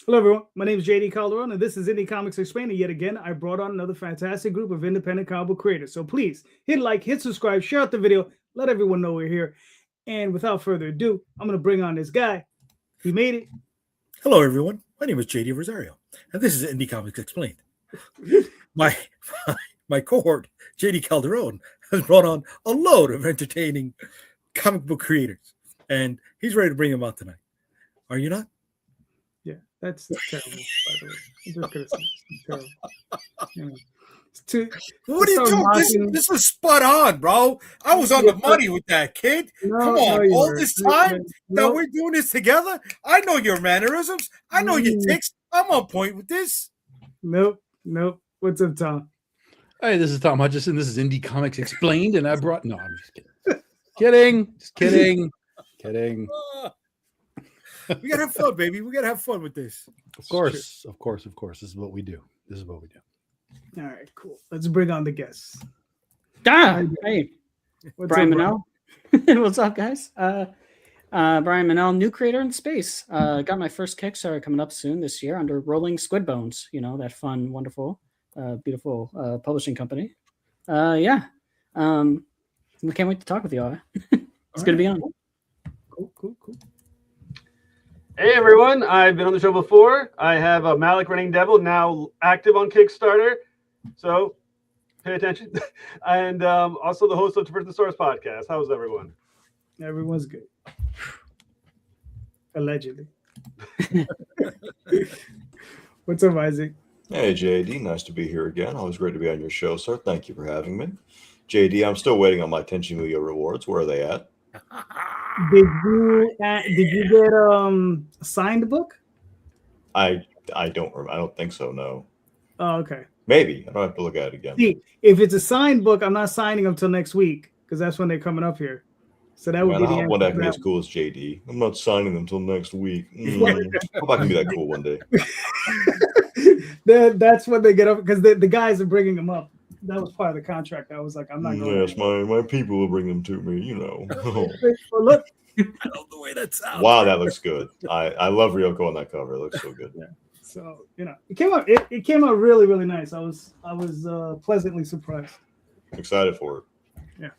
Hello, everyone. My name is JD Calderon, and this is Indy Comics Explained. And yet again, I brought on another fantastic group of independent comic book creators. So please hit like, hit subscribe, share out the video, let everyone know we're here. And without further ado, I'm going to bring on this guy. He made it. Hello, everyone. My name is JD Rosario, and this is Indy Comics Explained. My cohort, JD Calderon, has brought on a load of entertaining comic book creators, and he's ready to bring them out tonight. Are you not? Yeah, that's terrible, by the way. I'm just going to say it's terrible. Yeah. What are you doing? This was spot on, bro. I was on the money with that, kid. Come on, all this time that we're doing this together, I know your mannerisms. I know your tics. I'm on point with this. Nope. What's up, Tom? Hey, this is Tom Hutchison. This is Indy Comics Explained, and I brought... No, I'm just kidding. Just kidding. We gotta have fun, baby. We gotta have fun with this. Of course. This is what we do. All right, cool. Let's bring on the guests. Hey, Brian Mannell. What's up, guys? Brian Mannell, new creator in space. Got my first Kickstarter coming up soon this year under Rolling Squid Bones. You know, that fun, wonderful, beautiful publishing company. We can't wait to talk with y'all. It's good to be on. Cool. Hey everyone, I've been on the show before. I have a Malik Running Devil now active on Kickstarter, so pay attention. And also the host of Traverse the Source podcast. How's everyone? Everyone's good. Allegedly. What's up, Isaac? Hey JD, nice to be here again. Always great to be on your show, sir. Thank you for having me. JD, I'm still waiting on my Tenchimuyo rewards. Where are they at? Did you get a signed book? I don't think so. No. Oh, okay. Maybe I don't have to look at it again. See, if it's a signed book, I'm not signing them till next week because that's when they're coming up here. So that would be the answer. One that can be as cool as JD. I'm not signing them till next week. How about I can be that cool one day? That's when they get up because the guys are bringing them up. That was part of the contract. I was like, I'm not going. Yes, my people will bring them to me. You know. Well, look, I love the way that sounds. Wow, that looks good. I love Ryoko on that cover. It looks so good. Yeah. So it came out. It came out really, really nice. I was pleasantly surprised. Excited for it. Yeah.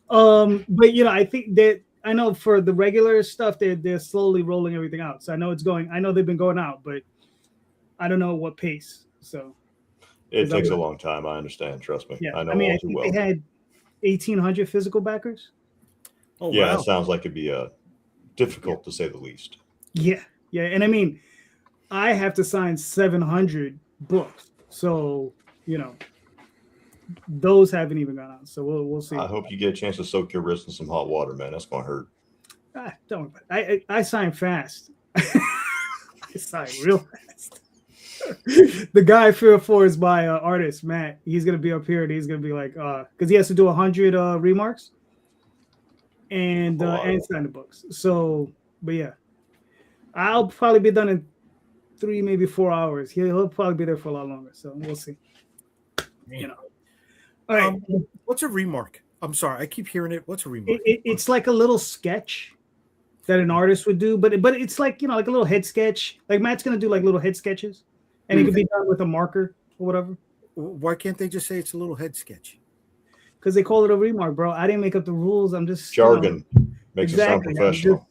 But I think that I know for the regular stuff they're slowly rolling everything out. So I know I know they've been going out, but I don't know what pace. So. It takes a long time. I understand. Trust me. Yeah. I know I all too well. They had 1,800 physical backers. Oh, yeah, wow. It sounds like it'd be difficult to say the least. Yeah. And I mean, I have to sign 700 books. So, those haven't even gone out. So we'll see. I hope you get a chance to soak your wrist in some hot water, man. That's going to hurt. Don't worry about it. I sign fast. I sign real fast. The guy Fear 4 is my artist, Matt. He's going to be up here and he's going to be like, because he has to do 100 remarks and sign the books. So, but yeah, I'll probably be done in 3, maybe 4 hours. He'll probably be there for a lot longer. So we'll see. All right. What's a remark? I'm sorry, I keep hearing it. What's a remark? It's like a little sketch that an artist would do, but it's like like a little head sketch. Like Matt's going to do like little head sketches. And it could be done with a marker or whatever. Why can't they just say it's a little head sketch? Because they call it a remark, bro. I didn't make up the rules. I'm just jargon makes it sound professional.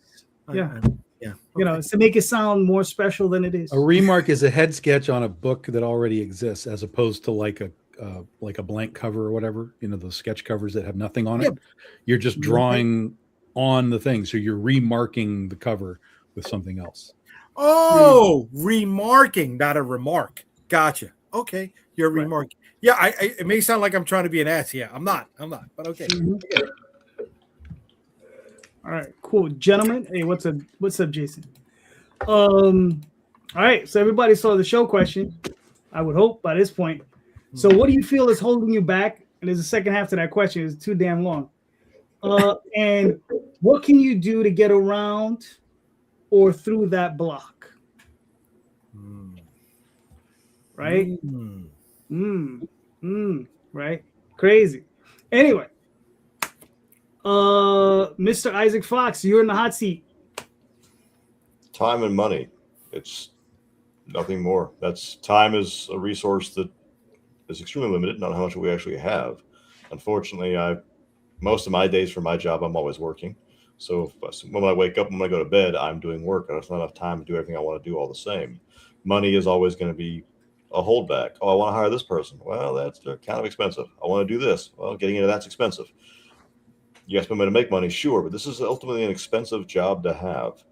Yeah. Okay. It's to make it sound more special than it is. A remark is a head sketch on a book that already exists, as opposed to like a blank cover or whatever. Those sketch covers that have nothing on it. You're just drawing on the thing, so you're remarking the cover with something else. Oh, remarking, not a remark. Gotcha. Okay, you're remarking. Yeah, it may sound like I'm trying to be an ass. Yeah, I'm not. But okay. All right, cool, gentlemen. Hey, what's up, Jason? All right, so everybody saw the show question. I would hope by this point. So, what do you feel is holding you back? And there's a second half to that question. It's too damn long. And what can you do to get around or through that block? Right? Right? Crazy. Anyway, Mr. Isaac Fox, you're in the hot seat. Time and money. It's Nothing more. That's time is a resource that is extremely limited. Not how much we actually have. Unfortunately, most of my days for my job, I'm always working. So when I wake up and when I go to bed, I'm doing work. There's not enough time to do everything I want to do all the same. Money is always going to be a holdback. Oh, I want to hire this person. Well, they're kind of expensive. I want to do this. Well, getting into that's expensive. You ask me to make money, sure, but this is ultimately an expensive job to have.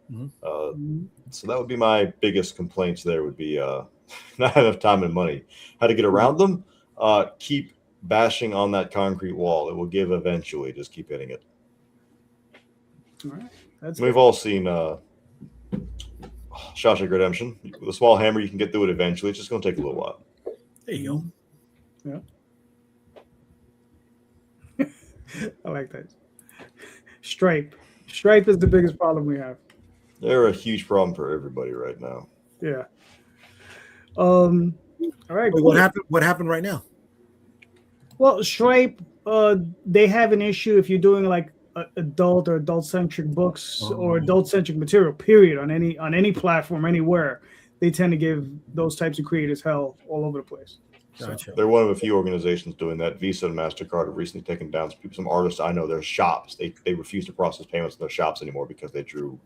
So that would be my biggest complaints. There would be not enough time and money. How to get around them? Keep bashing on that concrete wall. It will give eventually. Just keep hitting it. All right. We've all seen Shawshank Redemption. With a small hammer, you can get through it eventually. It's just going to take a little while. There you go. Yeah. I like that. Stripe is the biggest problem we have. They're a huge problem for everybody right now. Yeah. All right. Wait, what happened right now? Well, Stripe, they have an issue if you're doing like adult or adult-centric books or adult-centric material, period, on any platform, anywhere. They tend to give those types of creators hell all over the place. Gotcha. They're one of a few organizations doing that. Visa and MasterCard have recently taken down some artists I know, their shops. They refuse to process payments in their shops anymore because they drew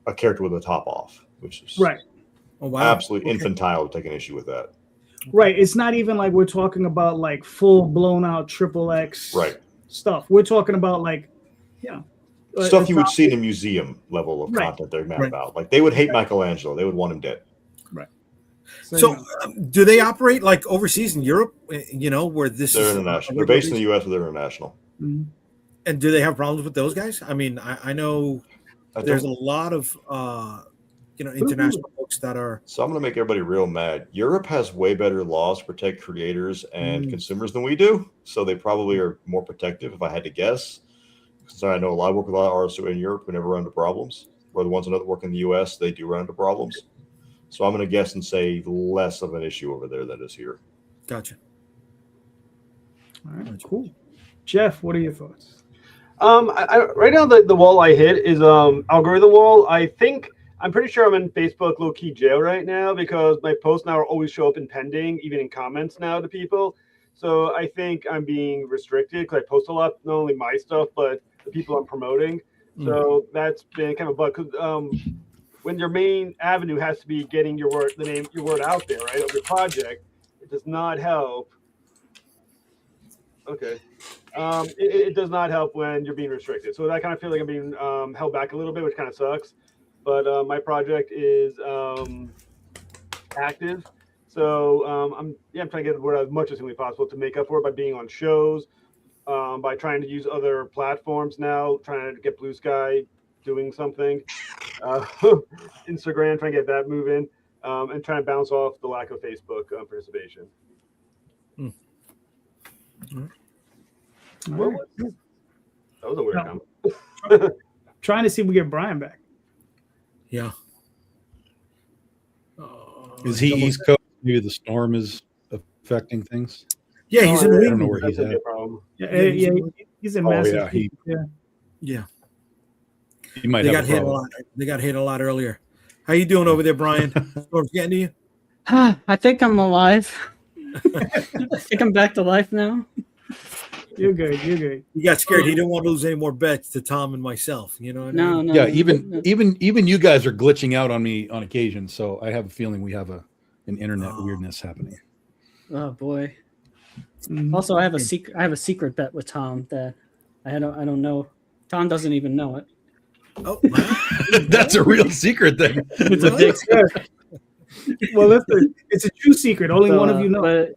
a character with a top off, which is right. Oh, wow. Absolutely infantile to take an issue with that. Right. It's not even like we're talking about like full blown out XXX stuff. We're talking about like, stuff you would see in a museum level of content they're mad about. Like they would hate Michelangelo. They would want him dead. Right. So do they operate like overseas in Europe, where this they're is international. They're based in the U.S., but they're international. Mm-hmm. And do they have problems with those guys? I mean, I know there's a lot of, international books that are. So I'm going to make everybody real mad. Europe has way better laws to protect creators and consumers than we do. So they probably are more protective, if I had to guess. Because I know I work with a lot of artists in Europe who never run into problems. Where the ones that work in the U.S., they do run into problems. So I'm going to guess and say less of an issue over there than is here. Gotcha. All right, cool. Jeff, what are your thoughts? Right now, the wall I hit is algorithm wall. I'm pretty sure I'm in Facebook low-key jail right now because my posts now always show up in pending, even in comments now to people. So I think I'm being restricted because I post a lot, not only my stuff, but the people I'm promoting. So that's been kind of a bug because when your main avenue has to be getting your word out there, right, of your project, it does not help. Okay. It does not help when you're being restricted. So I kind of feel like I'm being held back a little bit, which kind of sucks. But my project is active. So I'm trying to get the word out as much as humanly possible to make up for it by being on shows, by trying to use other platforms now, trying to get Blue Sky doing something, Instagram, trying to get that moving, and trying to bounce off the lack of Facebook participation. Well, that was a weird comment. Trying to see if we get Brian back. Yeah. Is he East Coast? Maybe the storm is affecting things. Yeah, he's in New I don't know England. where he's at. He's in Massachusetts. Yeah. He might have a problem. They got hit a lot earlier. How you doing over there, Brian? Storm's getting to you? I think I'm alive. I think I'm back to life now. You're good. You got scared. He didn't want to lose any more bets to Tom and myself. You know what I mean? No. Yeah, even you guys are glitching out on me on occasion. So I have a feeling we have an internet weirdness happening. Oh boy. Also, I have a secret bet with Tom that I don't know. Tom doesn't even know it. Oh, wow. That's a real secret thing. It's a big secret. Well, it's a true secret. Only one of you know. But,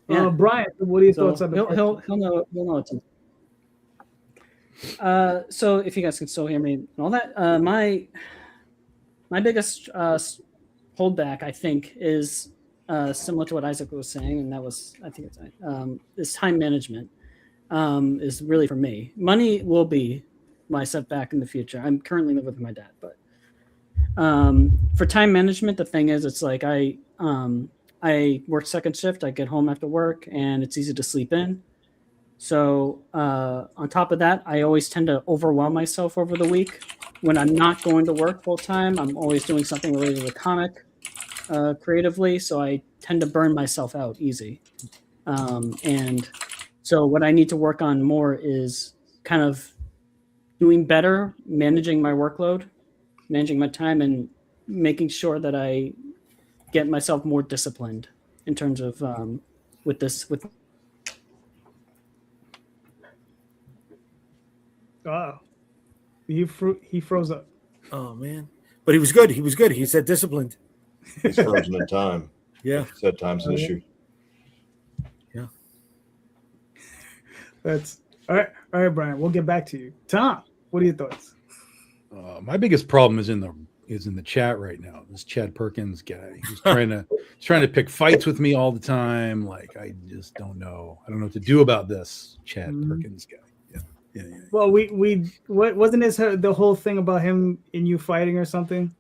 yeah. Brian, what are your thoughts on the he'll know it. So if you guys can still hear me and all that, my biggest holdback, I think, is similar to what Isaac was saying, and that was, I think it's is time management is really for me. Money will be my setback in the future. I'm currently living with my dad, but for time management, the thing is, it's like I work second shift. I get home after work, and it's easy to sleep in. So on top of that, I always tend to overwhelm myself over the week when I'm not going to work full time, I'm always doing something related to the comic creatively. So I tend to burn myself out easy. And so what I need to work on more is kind of doing better, managing my workload, managing my time, and making sure that I get myself more disciplined in terms of with this. He froze up. Oh man, but he was good. He was good. He said disciplined. He's frozen in time. Yeah, Said time's an issue. Yeah, that's all right. All right, Brian. We'll get back to you. Tom, what are your thoughts? My biggest problem is in the chat right now. This Chad Perkins guy. He's trying to pick fights with me all the time. Like I just don't know. I don't know what to do about this Chad Perkins guy. Yeah. Well, what wasn't the whole thing about him and you fighting or something?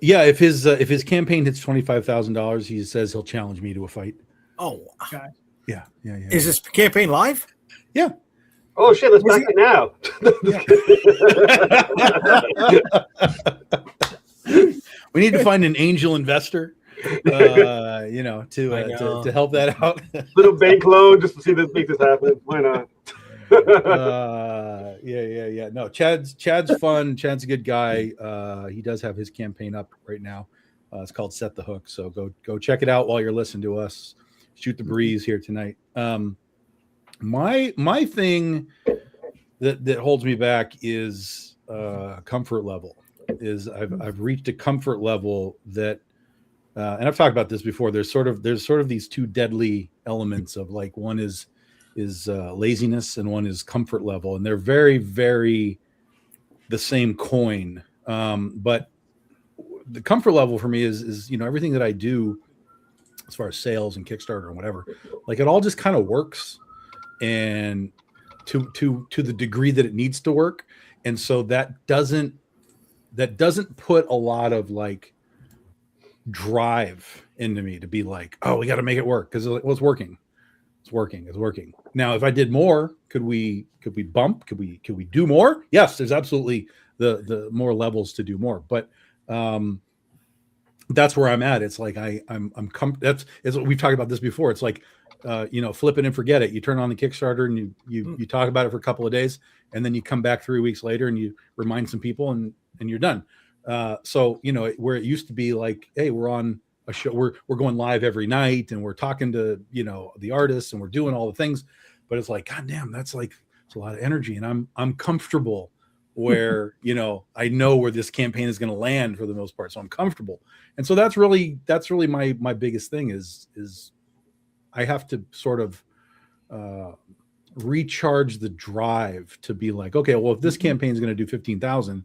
Yeah, if his campaign hits $25,000, he says he'll challenge me to a fight. Oh, God. Yeah. Is this campaign live? Yeah. Oh shit! Let's back it now. We need to find an angel investor, to help that out. Little bank loan just to see this make this happen. Why not? Yeah. No, Chad's fun. Chad's a good guy. He does have his campaign up right now. It's called Set the Hook. So go check it out while you're listening to us shoot the breeze here tonight. My thing that holds me back is comfort level. Is I've reached a comfort level that, and I've talked about this before. There's sort of these two deadly elements of like one is laziness and one is comfort level, and they're very, very the same coin. But the comfort level for me is everything that I do as far as sales and Kickstarter and whatever, like it all just kind of works, and to the degree that it needs to work, and so that doesn't put a lot of like drive into me to be like, oh, we got to make it work because it's working. It's working. Now, if I did more, could we bump? Could we do more? Yes, there's absolutely the more levels to do more. But that's where I'm at. It's like that's we've talked about this before. It's like flip it and forget it. You turn on the Kickstarter and you talk about it for a couple of days, and then you come back 3 weeks later and you remind some people and you're done. So where it used to be like, hey, we're on a show, we're going live every night and we're talking to the artists and we're doing all the things, but it's like, god damn, it's a lot of energy, and I'm comfortable where I know where this campaign is going to land for the most part, so I'm comfortable. And so that's really my biggest thing is I have to sort of recharge the drive to be like, okay, well, if this campaign is going to do 15,000,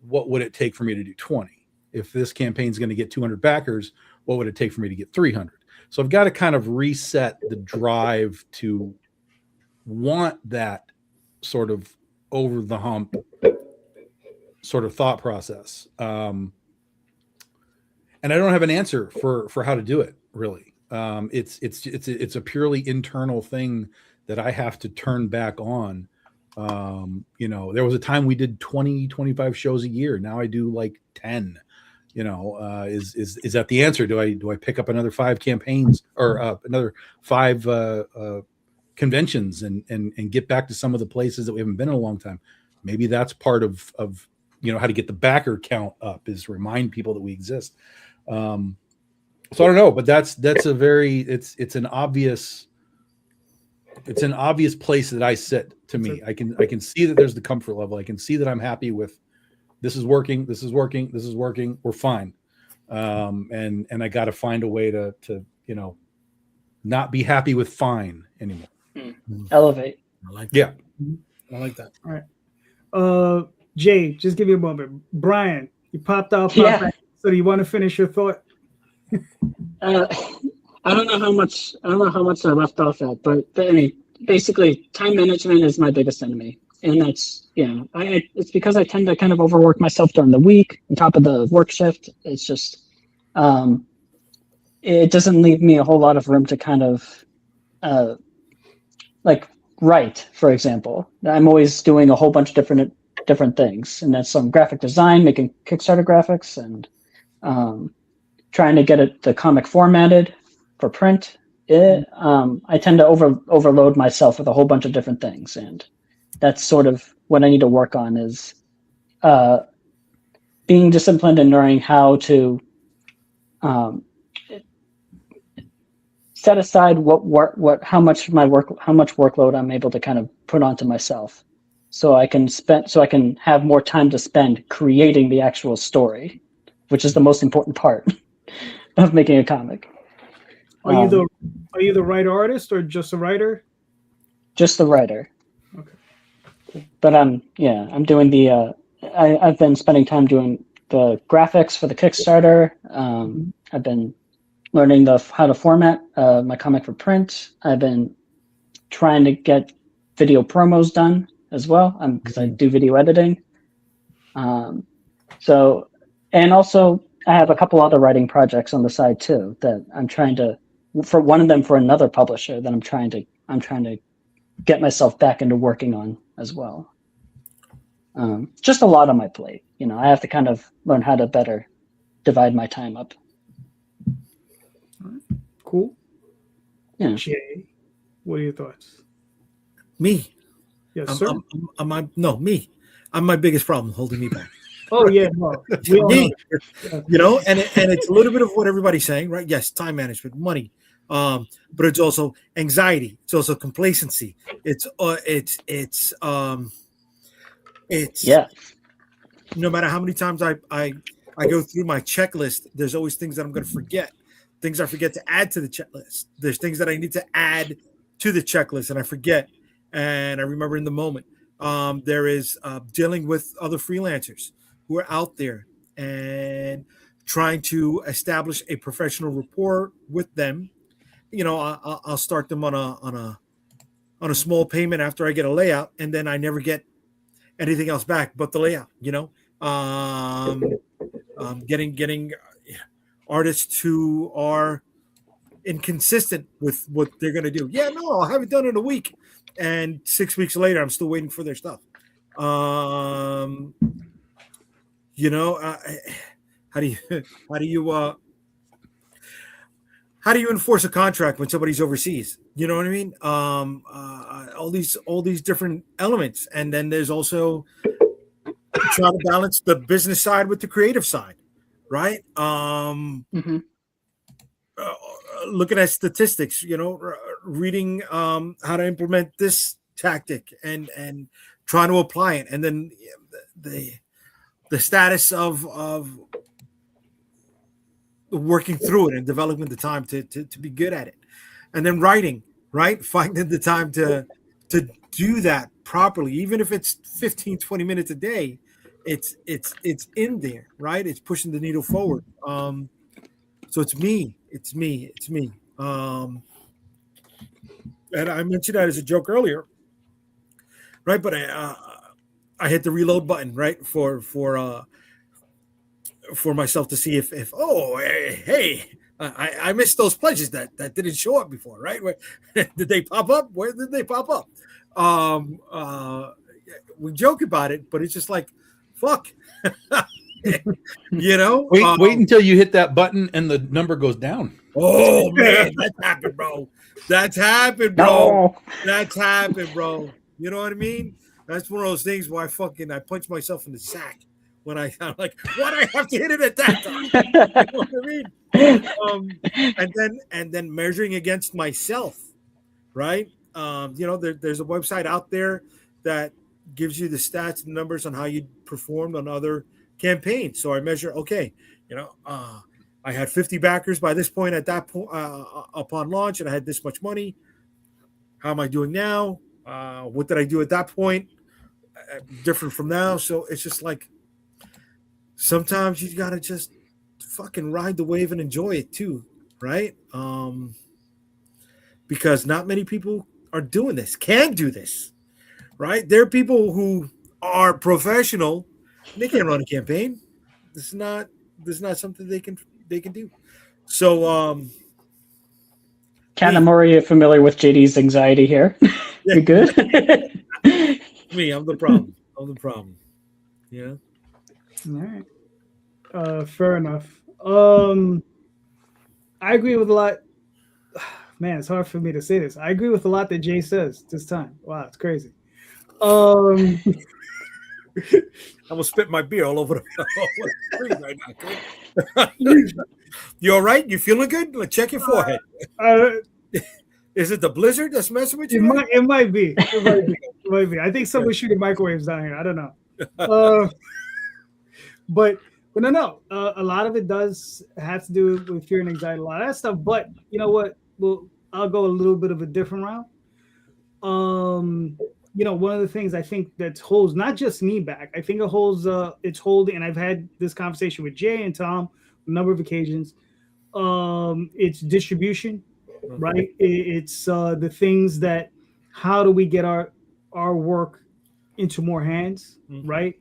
what would it take for me to do 20? If this campaign is going to get 200 backers, what would it take for me to get 300? So I've got to kind of reset the drive to want that sort of over the hump sort of thought process. And I don't have an answer for how to do it, really. It's a purely internal thing that I have to turn back on. There was a time we did 20, 25 shows a year. Now I do like 10. Is that the answer? Do I pick up another 5 campaigns or another 5 conventions and get back to some of the places that we haven't been in a long time? Maybe that's part of how to get the backer count up, is remind people that we exist. So I don't know, but that's a very it's an obvious place that I sit. To me, I can see that there's the comfort level. I can see that I'm happy with this is working. We're fine. And I got to find a way to not be happy with fine anymore. Elevate. I like that. Yeah. I like that. All right. Jay, just give me a moment. Brian, you popped out. Yeah. So do you want to finish your thought? I don't know how much I left off at, but I mean, basically, time management is my biggest enemy, and that's it's because I tend to kind of overwork myself during the week on top of the work shift. It's just it doesn't leave me a whole lot of room to kind of like write, for example. I'm always doing a whole bunch of different different things, and that's some graphic design, making Kickstarter graphics, and trying to get the comic formatted for print. I tend to overload myself with a whole bunch of different things, and that's sort of what I need to work on, is being disciplined and knowing how to set aside how much workload I'm able to kind of put onto myself, so I can have more time to spend creating the actual story, which is the most important part of making a comic. Are you the writer artist or just a writer? Just the writer. Okay. But I'm doing the I've been spending time doing the graphics for the Kickstarter. I've been learning how to format my comic for print. I've been trying to get video promos done as well, because I do video editing. So, and also I have a couple other writing projects on the side too that I'm trying to, for one of them for another publisher that I'm trying to get myself back into working on as well. Just a lot on my plate. I have to kind of learn how to better divide my time up. Cool. Yeah. Jay, what are your thoughts? Me. Yes, sir. Me. I'm my biggest problem, holding me back. Oh yeah, no. We all Me. know. And it's a little bit of what everybody's saying, right? Yes, time management, money, but it's also anxiety. It's also complacency. It's no matter how many times I go through my checklist, there's always things that I'm going to forget. Things I forget to add to the checklist. There's things that I need to add to the checklist and I forget. And I remember in the moment. There is dealing with other freelancers who are out there and trying to establish a professional rapport with them. I'll start them on a small payment after I get a layout, and then I never get anything else back but the layout. Getting artists who are inconsistent with what they're going to do. Yeah, no, I'll have it done in a week. And 6 weeks later, I'm still waiting for their stuff. How do you enforce a contract when somebody's overseas? You know what I mean? All these different elements, and then there's also trying to balance the business side with the creative side, right? Looking at statistics, reading how to implement this tactic and trying to apply it, and then the status of working through it and developing the time to be good at it, and then writing, right? Finding the time to do that properly, even if it's 15-20 minutes a day, it's in there, right? It's pushing the needle forward. So it's me. And I mentioned that as a joke earlier, right? But I hit the reload button, right, for myself to see if I missed those pledges that didn't show up before, right? Did they pop up? Where did they pop up? We joke about it, but it's just like, fuck. Wait until you hit that button and the number goes down. Oh man, that's happened, bro. That's happened, bro. That's happened, bro. You know what I mean? That's one of those things where I punch myself in the sack when I'm like, why do I have to hit it at that time? You know what I mean? And then measuring against myself, right? There's a website out there that gives you the stats and numbers on how you performed on other campaigns. So I measure, okay, I had 50 backers by this point at that point upon launch, and I had this much money. How am I doing now? What did I do at that point? Different from now. So it's just like, sometimes you got to just fucking ride the wave and enjoy it too, right? Because not many people are doing this, can do this, right? There are people who are professional. They can't run a campaign. This is not something they can do. So, Kat, I'm already familiar with JD's anxiety here. You good? Me, I'm the problem. Yeah. All right. Fair enough. I agree with a lot. Man, it's hard for me to say this. I agree with a lot that Jay says this time. Wow, it's crazy. I'm gonna spit my beer all over the screen right now. Okay? You all right? You feeling good? Let's check your forehead. Is it the blizzard that's messing with you? It might be. It might be. I think someone's shooting microwaves down here. I don't know. But no. A lot of it does have to do with fear and anxiety, a lot of that stuff. But you know what? Well, I'll go a little bit of a different route. One of the things I think that holds not just me back, I think it holds it's holding, and I've had this conversation with Jay and Tom a number of occasions. It's distribution, right? It's the things that, how do we get our work into more hands, right?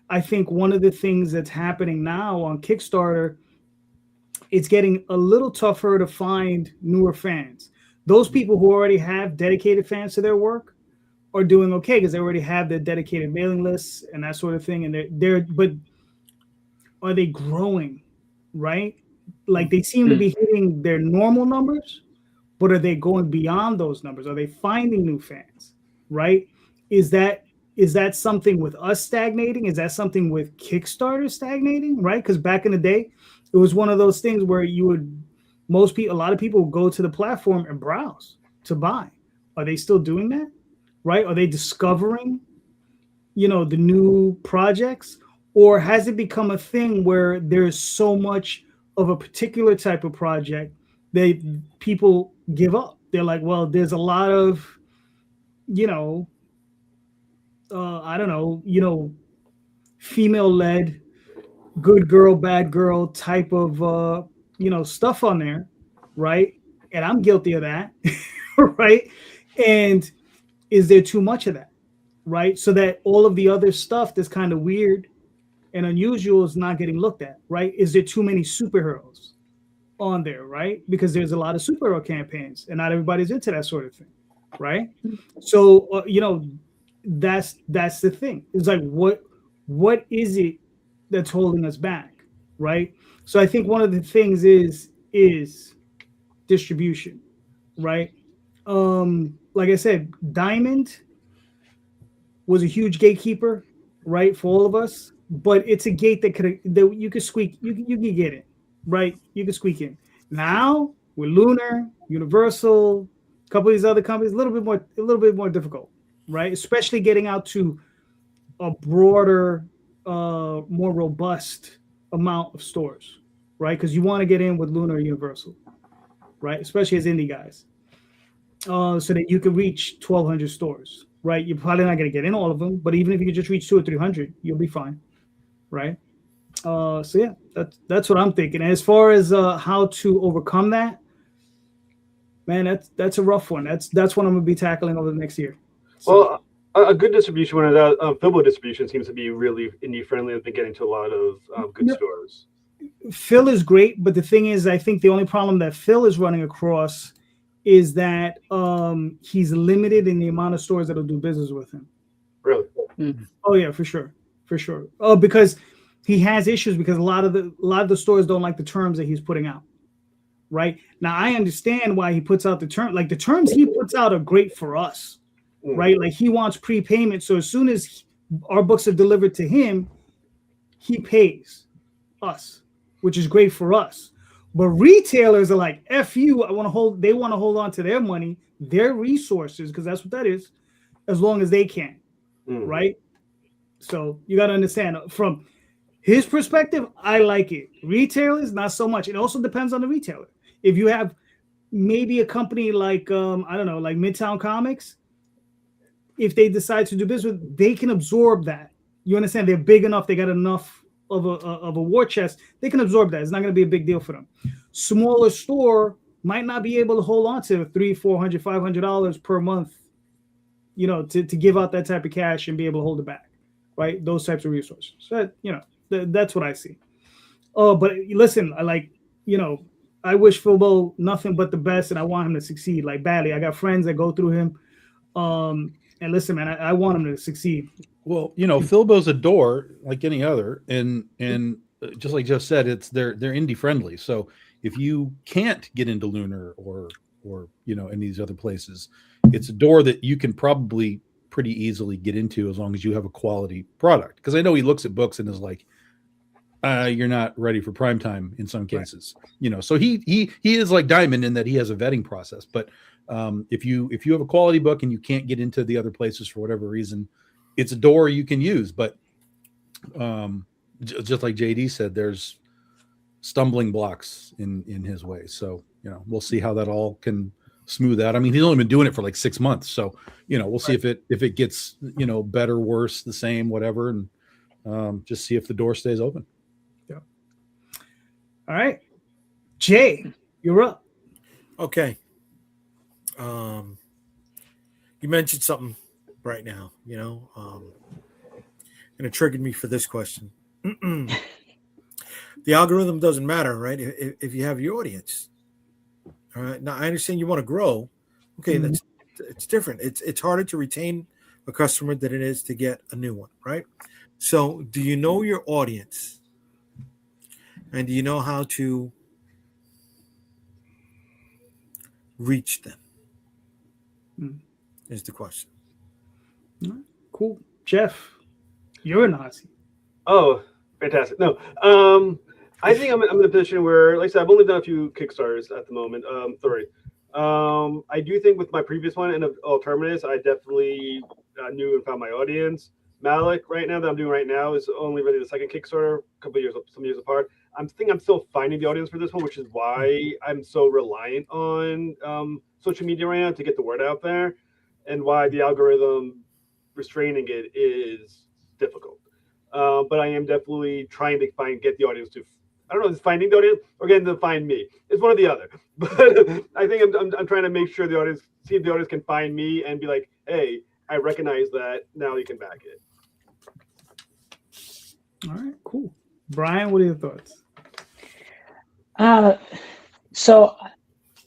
I think one of the things that's happening now on Kickstarter, it's getting a little tougher to find newer fans. Those people who already have dedicated fans to their work are doing okay because they already have their dedicated mailing lists and that sort of thing. And but are they growing, right? Like they seem to be hitting their normal numbers, but are they going beyond those numbers? Are they finding new fans, right? Is that something with us stagnating? Is that something with Kickstarter stagnating, right? Because back in the day, it was one of those things where a lot of people would go to the platform and browse to buy. Are they still doing that, right? Are they discovering, the new projects? Or has it become a thing where there's so much of a particular type of project that people give up? They're like, well, there's a lot of, I don't know, female-led, good girl, bad girl type of, stuff on there, right? And I'm guilty of that, right? And is there too much of that, right? So that all of the other stuff that's kind of weird and unusual is not getting looked at, right? Is there too many superheroes on there, right? Because there's a lot of superhero campaigns and not everybody's into that sort of thing, right? So, that's the thing. It's like, what is it that's holding us back, right? So I think one of the things is distribution, right? Like I said, Diamond was a huge gatekeeper, right, for all of us. But it's a gate that you could squeak, you can get in, right? You can squeak in. Now with Lunar, Universal, a couple of these other companies, a little bit more difficult, right? Especially getting out to a broader, more robust amount of stores, right? Because you want to get in with Lunar or Universal, right? Especially as indie guys, so that you can reach 1,200 stores, right? You're probably not going to get in all of them, but even if you could just reach 200 or 300, you'll be fine, right? So yeah, that's what I'm thinking. And as far as how to overcome that, man, that's a rough one. That's what I'm going to be tackling over the next year. So. Well, a good distribution one of that, Filbo distribution seems to be really indie friendly. I've been getting to a lot of good stores. Phil is great, but the thing is, I think the only problem that Phil is running across is that he's limited in the amount of stores that'll do business with him. Really? Mm-hmm. Oh yeah, for sure. Oh, because he has issues because a lot of the stores don't like the terms that he's putting out. Right now, I understand why he puts out the term. Like the terms he puts out are great for us, right? Like he wants prepayment, so as soon as our books are delivered to him, he pays us, which is great for us. But retailers are like, F you, they want to hold on to their money, their resources, because that's what that is, as long as they can, right? So you got to understand, from his perspective, I like it. Retailers, not so much. It also depends on the retailer. If you have maybe a company like, I don't know, like Midtown Comics, if they decide to do business, they can absorb that. You understand? They're big enough. They got enough of a war chest. They can absorb that. It's not going to be a big deal for them. Smaller store might not be able to hold on to $300, $400, $500 per month, to give out that type of cash and be able to hold it back, right? Those types of resources. So, that's what I see. Oh, but listen, I wish Filbo nothing but the best, and I want him to succeed like badly. I got friends that go through him. And listen, man, I want him to succeed. Well, Filbo's a door like any other, and just like Jeff said, they're indie friendly. So if you can't get into Lunar or in these other places, it's a door that you can probably pretty easily get into as long as you have a quality product. Because I know he looks at books and is like, you're not ready for prime time in some cases, So he is like Diamond in that he has a vetting process. But if you have a quality book and you can't get into the other places for whatever reason, it's a door you can use. But just like JD said, there's stumbling blocks in his way. So we'll see how that all can smooth out. I mean, he's only been doing it for like 6 months, so we'll see if it gets better, worse, the same, whatever, and just see if the door stays open. Yeah. All right, Jay, you're up. Okay. You mentioned something right now, and it triggered me for this question. The algorithm doesn't matter, right? If you have your audience. All right. Now I understand you want to grow. Okay, it's different. It's harder to retain a customer than it is to get a new one, right? So do you know your audience? And do you know how to reach them? Is the question. Cool. Jeff, you're an Aussie. Oh, fantastic. No, I think I'm in a position where, like I said, I've only done a few Kickstarters at the moment. 3. I do think with my previous one and Alterminus, I definitely knew and found my audience. Malik, right now, that I'm doing right now, is only really the second Kickstarter, some years apart. I'm still finding the audience for this one, which is why I'm so reliant on social media right now to get the word out there, and why the algorithm restraining it is difficult. But I am definitely trying to get the audience to, I don't know if it's finding the audience or getting them to find me. It's one or the other. But I think I'm trying to make sure see if the audience can find me and be like, hey, I recognize that. Now you can back it. All right, cool. Brian, what are your thoughts? So,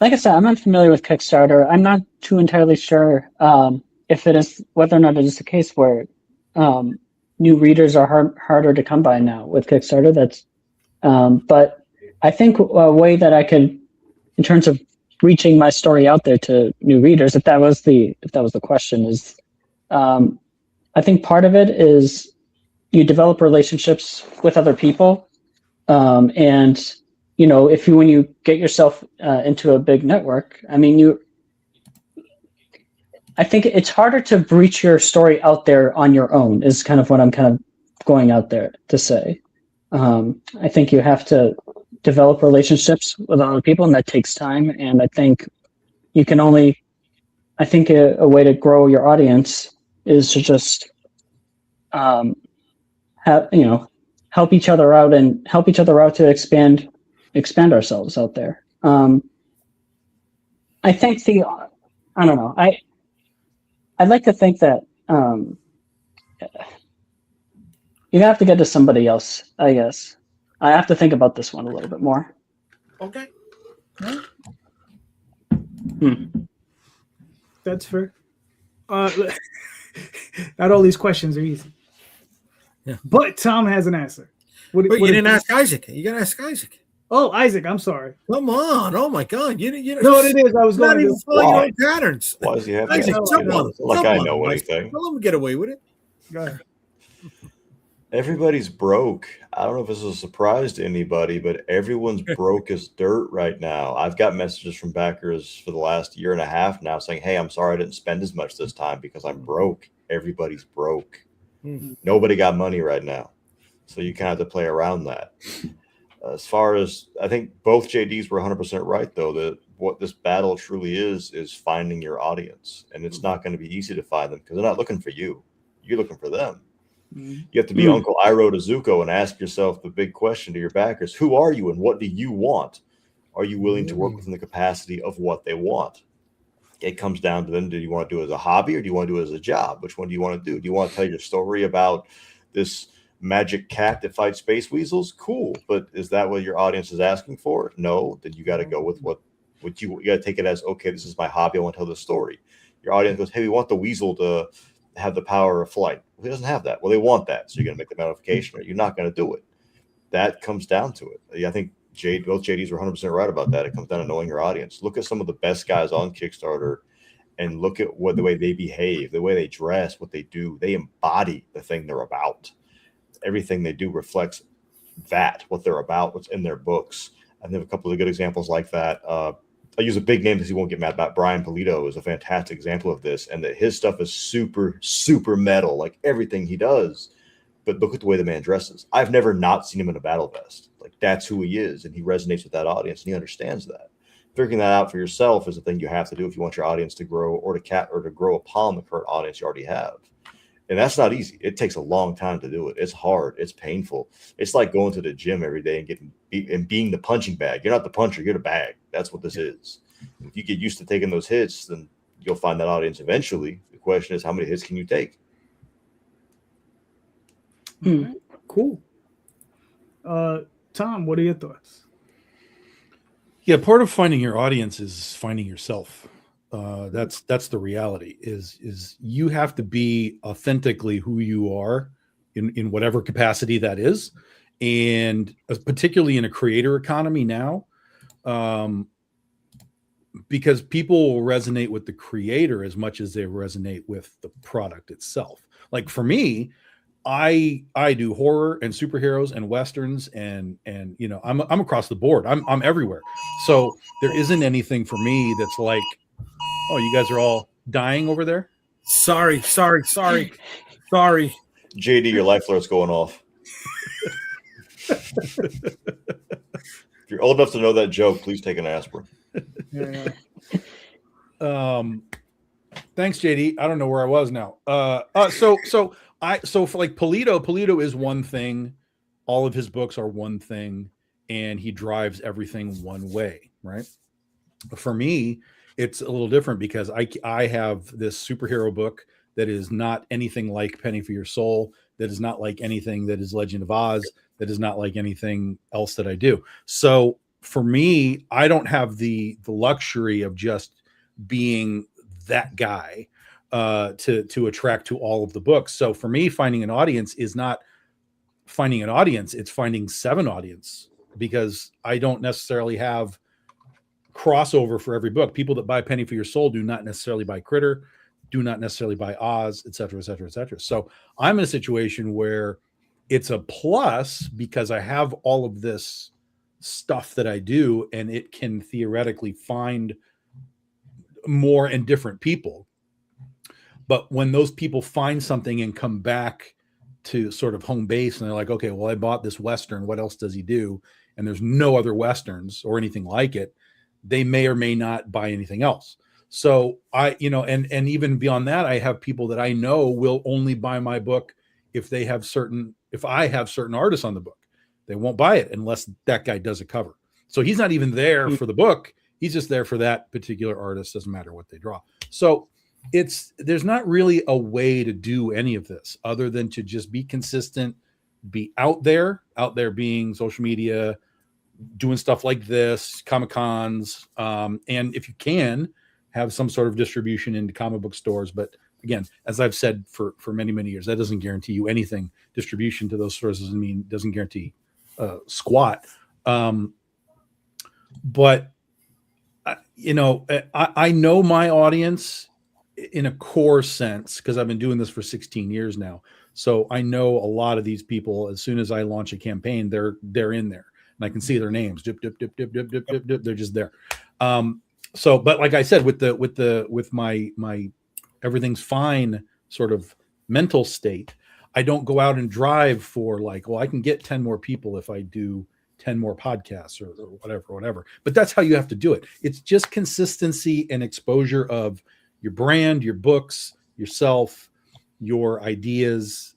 like I said, I'm unfamiliar with Kickstarter. I'm not too entirely sure if it is, whether or not it is the case where new readers are harder to come by now with Kickstarter. But I think a way that I could, in terms of reaching my story out there to new readers, if that was the question, is I think part of it is you develop relationships with other people, and when you get yourself into a big network, I think it's harder to breach your story out there on your own, is kind of what I'm kind of going out there to say. I think you have to develop relationships with other people, and that takes time. And I think you can only, a way to grow your audience is to just help each other out to expand ourselves out there. I think I don't know. I'd like to think that you have to get to somebody else, I guess. I have to think about this one a little bit more. Okay. That's fair. Not all these questions are easy. Yeah. But Tom has an answer. Wait, you didn't ask Isaac. You got to ask Isaac. Oh, Isaac, I'm sorry. Come on. Oh, my God. You know what it is? I was not going even to... following your own patterns. Why does he have Isaac, I know anything. Don't let him get away with it. Go ahead. Everybody's broke. I don't know if this is a surprise to anybody, but everyone's broke as dirt right now. I've got messages from backers for the last year and a half now saying, hey, I'm sorry I didn't spend as much this time because I'm broke. Everybody's broke. Nobody got money right now. So you kind of have to play around that. As far as, I think both JDs were 100% right, though, that what this battle truly is finding your audience. And it's not going to be easy to find them because they're not looking for you. You're looking for them. You have to be Uncle Iroh to Zuko and ask yourself the big question to your backers. Who are you and what do you want? Are you willing to work within the capacity of what they want? It comes down to then, do you want to do it as a hobby or do you want to do it as a job? Which one do you want to do? Do you want to tell your story about this magic cat that fights space weasels? Cool. But is that what your audience is asking for? No. Then you got to go with what you got to take it as, okay, this is my hobby. I want to tell this story. Your audience goes, hey, we want the weasel to have the power of flight. Well, he doesn't have that. Well, they want that. So you're going to make the modification, or you're not going to do it. That comes down to it. I think both JDs were 100% right about that. It comes down to knowing your audience. Look at some of the best guys on Kickstarter and look at the way they behave, the way they dress, what they do. They embody the thing they're about. Everything they do reflects that, what they're about, what's in their books. I have a couple of good examples like that. I use a big name because he won't get mad about. Brian Polito is a fantastic example of this, and that his stuff is super, super metal, like everything he does. But look at the way the man dresses. I've never not seen him in a battle vest. Like, that's who he is, and he resonates with that audience, and he understands that. Figuring that out for yourself is a thing you have to do if you want your audience to grow, or to grow upon the current audience you already have. And that's not easy. It takes a long time to do it. It's hard. It's painful. It's like going to the gym every day and being the punching bag. You're not the puncher. You're the bag. That's what this is. If you get used to taking those hits, then you'll find that audience eventually. The question is, how many hits can you take? Cool. Tom, what are your thoughts? Yeah, part of finding your audience is finding yourself. That's the reality. Is you have to be authentically who you are in whatever capacity that is, and particularly in a creator economy now, because people will resonate with the creator as much as they resonate with the product itself. Like for me, I do horror and superheroes and westerns and you know, I'm across the board. I'm everywhere. So there isn't anything for me that's like, oh, you guys are all dying over there. Sorry. JD, your life alert's going off. If you're old enough to know that joke, please take an aspirin. Yeah. Thanks, JD. I don't know where I was now. So for like Polito is one thing. All of his books are one thing, and he drives everything one way, right? For me, it's a little different because I have this superhero book that is not anything like Penny for Your Soul, that is not like anything that is Legend of Oz, that is not like anything else that I do. So for me, I don't have the luxury of just being that guy to attract to all of the books. So for me, finding an audience is not finding an audience, it's finding 7 audience, because I don't necessarily have crossover for every book. People that buy Penny for Your Soul do not necessarily buy Critter, do not necessarily buy Oz, et cetera, et cetera, et cetera. So I'm in a situation where it's a plus because I have all of this stuff that I do, and it can theoretically find more and different people. But when those people find something and come back to sort of home base and they're like, okay, well, I bought this Western, what else does he do? And there's no other Westerns or anything like it, they may or may not buy anything else. So I, you know, and even beyond that, I have people that I know will only buy my book if I have certain artists on the book. They won't buy it unless that guy does a cover. So he's not even there for the book. He's just there for that particular artist. Doesn't matter what they draw. So there's not really a way to do any of this other than to just be consistent, be out there being social media, doing stuff like this, Comic-Cons, and if you can, have some sort of distribution into comic book stores. But again, as I've said for many, many years, that doesn't guarantee you anything. Distribution to those stores doesn't guarantee squat. But you know, I know my audience in a core sense because I've been doing this for 16 years now. So I know a lot of these people. As soon as I launch a campaign, they're in there, and I can see their names. Dip, dip, dip, dip, dip, dip, dip, dip. They're just there. So, but like I said, with my everything's fine sort of mental state, I don't go out and drive for like, well, I can get 10 more people if I do 10 more podcasts or whatever. But that's how you have to do it. It's just consistency and exposure of your brand, your books, yourself, your ideas,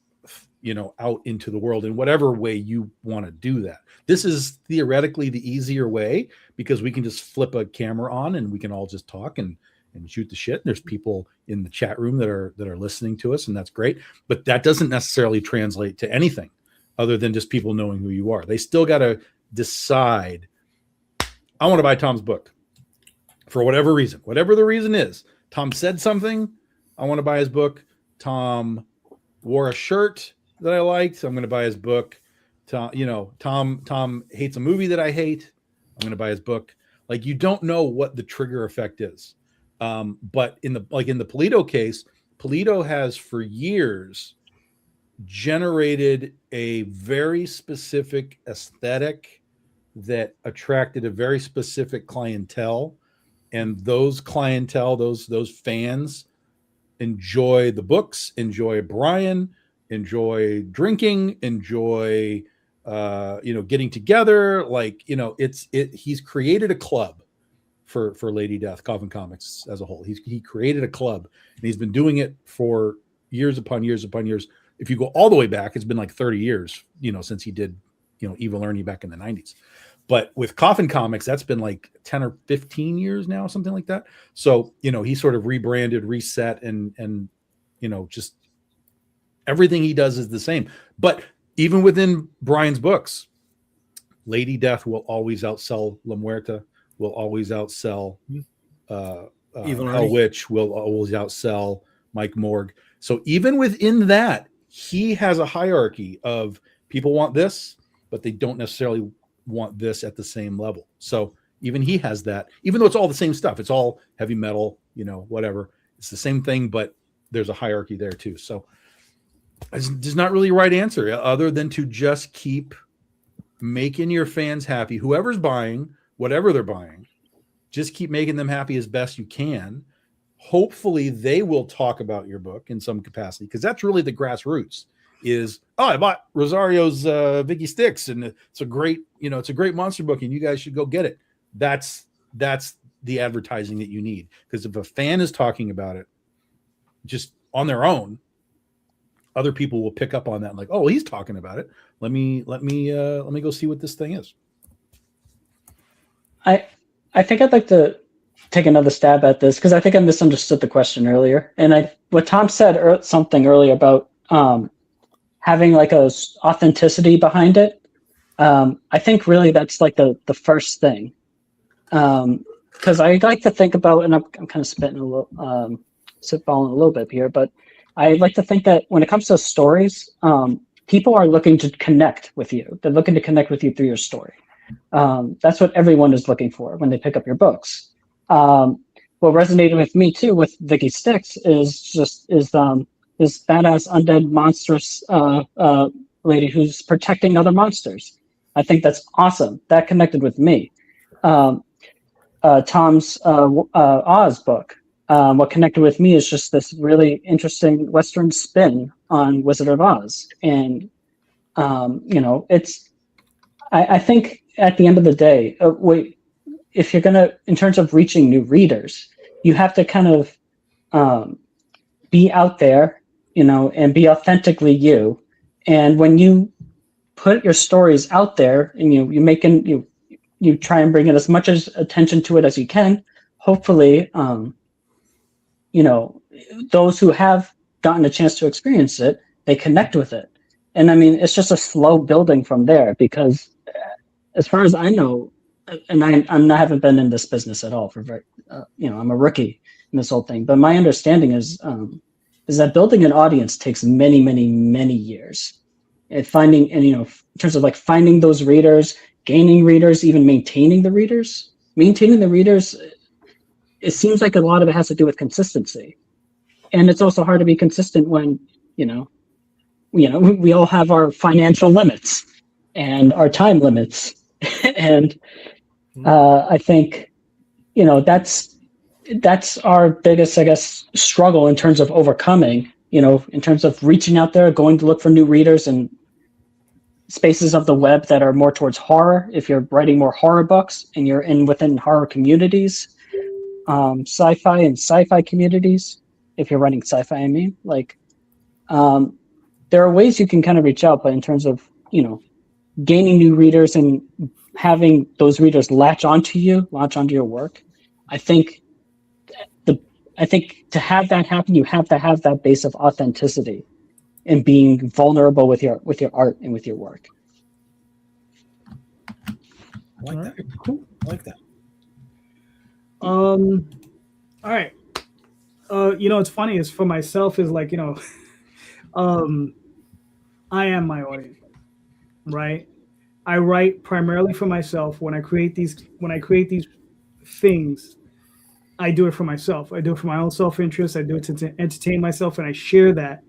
you know, out into the world in whatever way you want to do that. This is theoretically the easier way because we can just flip a camera on and we can all just talk and shoot the shit. There's people in the chat room that are listening to us, and that's great. But that doesn't necessarily translate to anything other than just people knowing who you are. They still got to decide, I want to buy Tom's book for whatever reason. Whatever the reason is, Tom said something, I want to buy his book. Tom wore a shirt that I liked, I'm going to buy his book. Tom hates a movie that I hate, I'm going to buy his book. Like, you don't know what the trigger effect is. But in the Polito case, Polito has for years generated a very specific aesthetic that attracted a very specific clientele, and those fans enjoy the books, enjoy Brian, enjoy drinking, enjoy getting together. Like, he's created a club for Lady Death, Coffin Comics as a whole. He created a club, and he's been doing it for years upon years upon years. If you go all the way back, it's been like 30 years, since he did, Evil Ernie back in the 90s. But with Coffin Comics, that's been like 10 or 15 years now, something like that. So, he sort of rebranded, reset, and just everything he does is the same. But even within Brian's books, Lady Death will always outsell La Muerta, will always outsell Hell Witch, will always outsell Mike Morg. So even within that, he has a hierarchy of people want this, but they don't necessarily want this at the same level. So even he has that, even though it's all the same stuff, it's all heavy metal, whatever. It's the same thing, but there's a hierarchy there too. So there's not really a right answer other than to just keep making your fans happy. Whoever's buying, whatever they're buying, just keep making them happy as best you can. Hopefully they will talk about your book in some capacity, because that's really the grassroots is, I bought Rosario's Vicky Styx, and it's a great monster book, and you guys should go get it. That's the advertising that you need. Because if a fan is talking about it just on their own, other people will pick up on that and like, oh, he's talking about it. Let me go see what this thing is. I think I'd like to take another stab at this, because I think I misunderstood the question earlier. And what Tom said something earlier about having like a authenticity behind it. I think really that's like the first thing. Because I like to think about, and I'm kind of spitballing a little bit here, but I like to think that when it comes to stories, people are looking to connect with you. They're looking to connect with you through your story. That's what everyone is looking for when they pick up your books. What resonated with me too with Vicky Styx is this badass undead monstrous lady who's protecting other monsters. I think that's awesome. That connected with me. Tom's Oz book. What connected with me is just this really interesting Western spin on Wizard of Oz. And, I think at the end of the day, if you're going to, in terms of reaching new readers, you have to kind of be out there, and be authentically you. And when you put your stories out there and you try and bring in as much attention to it as you can, hopefully, those who have gotten a chance to experience it, they connect with it. And I mean, it's just a slow building from there, because as far as I know, and I haven't been in this business at all for I'm a rookie in this whole thing, but my understanding is that building an audience takes many, many, many years. And in terms of like finding those readers, gaining readers, even maintaining the readers, it seems like a lot of it has to do with consistency. And it's also hard to be consistent when, we all have our financial limits and our time limits. And I think, that's our biggest, I guess, struggle in terms of overcoming, in terms of reaching out there, going to look for new readers and spaces of the web that are more towards horror. If you're writing more horror books and you're within horror communities, sci-fi and sci-fi communities, if you're writing sci-fi, I mean, there are ways you can kind of reach out, but in terms of, gaining new readers and having those readers latch onto your work, I think to have that happen, you have to have that base of authenticity and being vulnerable with your art and with your work. I like that. Cool. I like that. All right. It's funny is for myself is like, I am my audience, right? I write primarily for myself. When I create these things, I do it for myself. I do it for my own self-interest. I do it to entertain myself, and I share that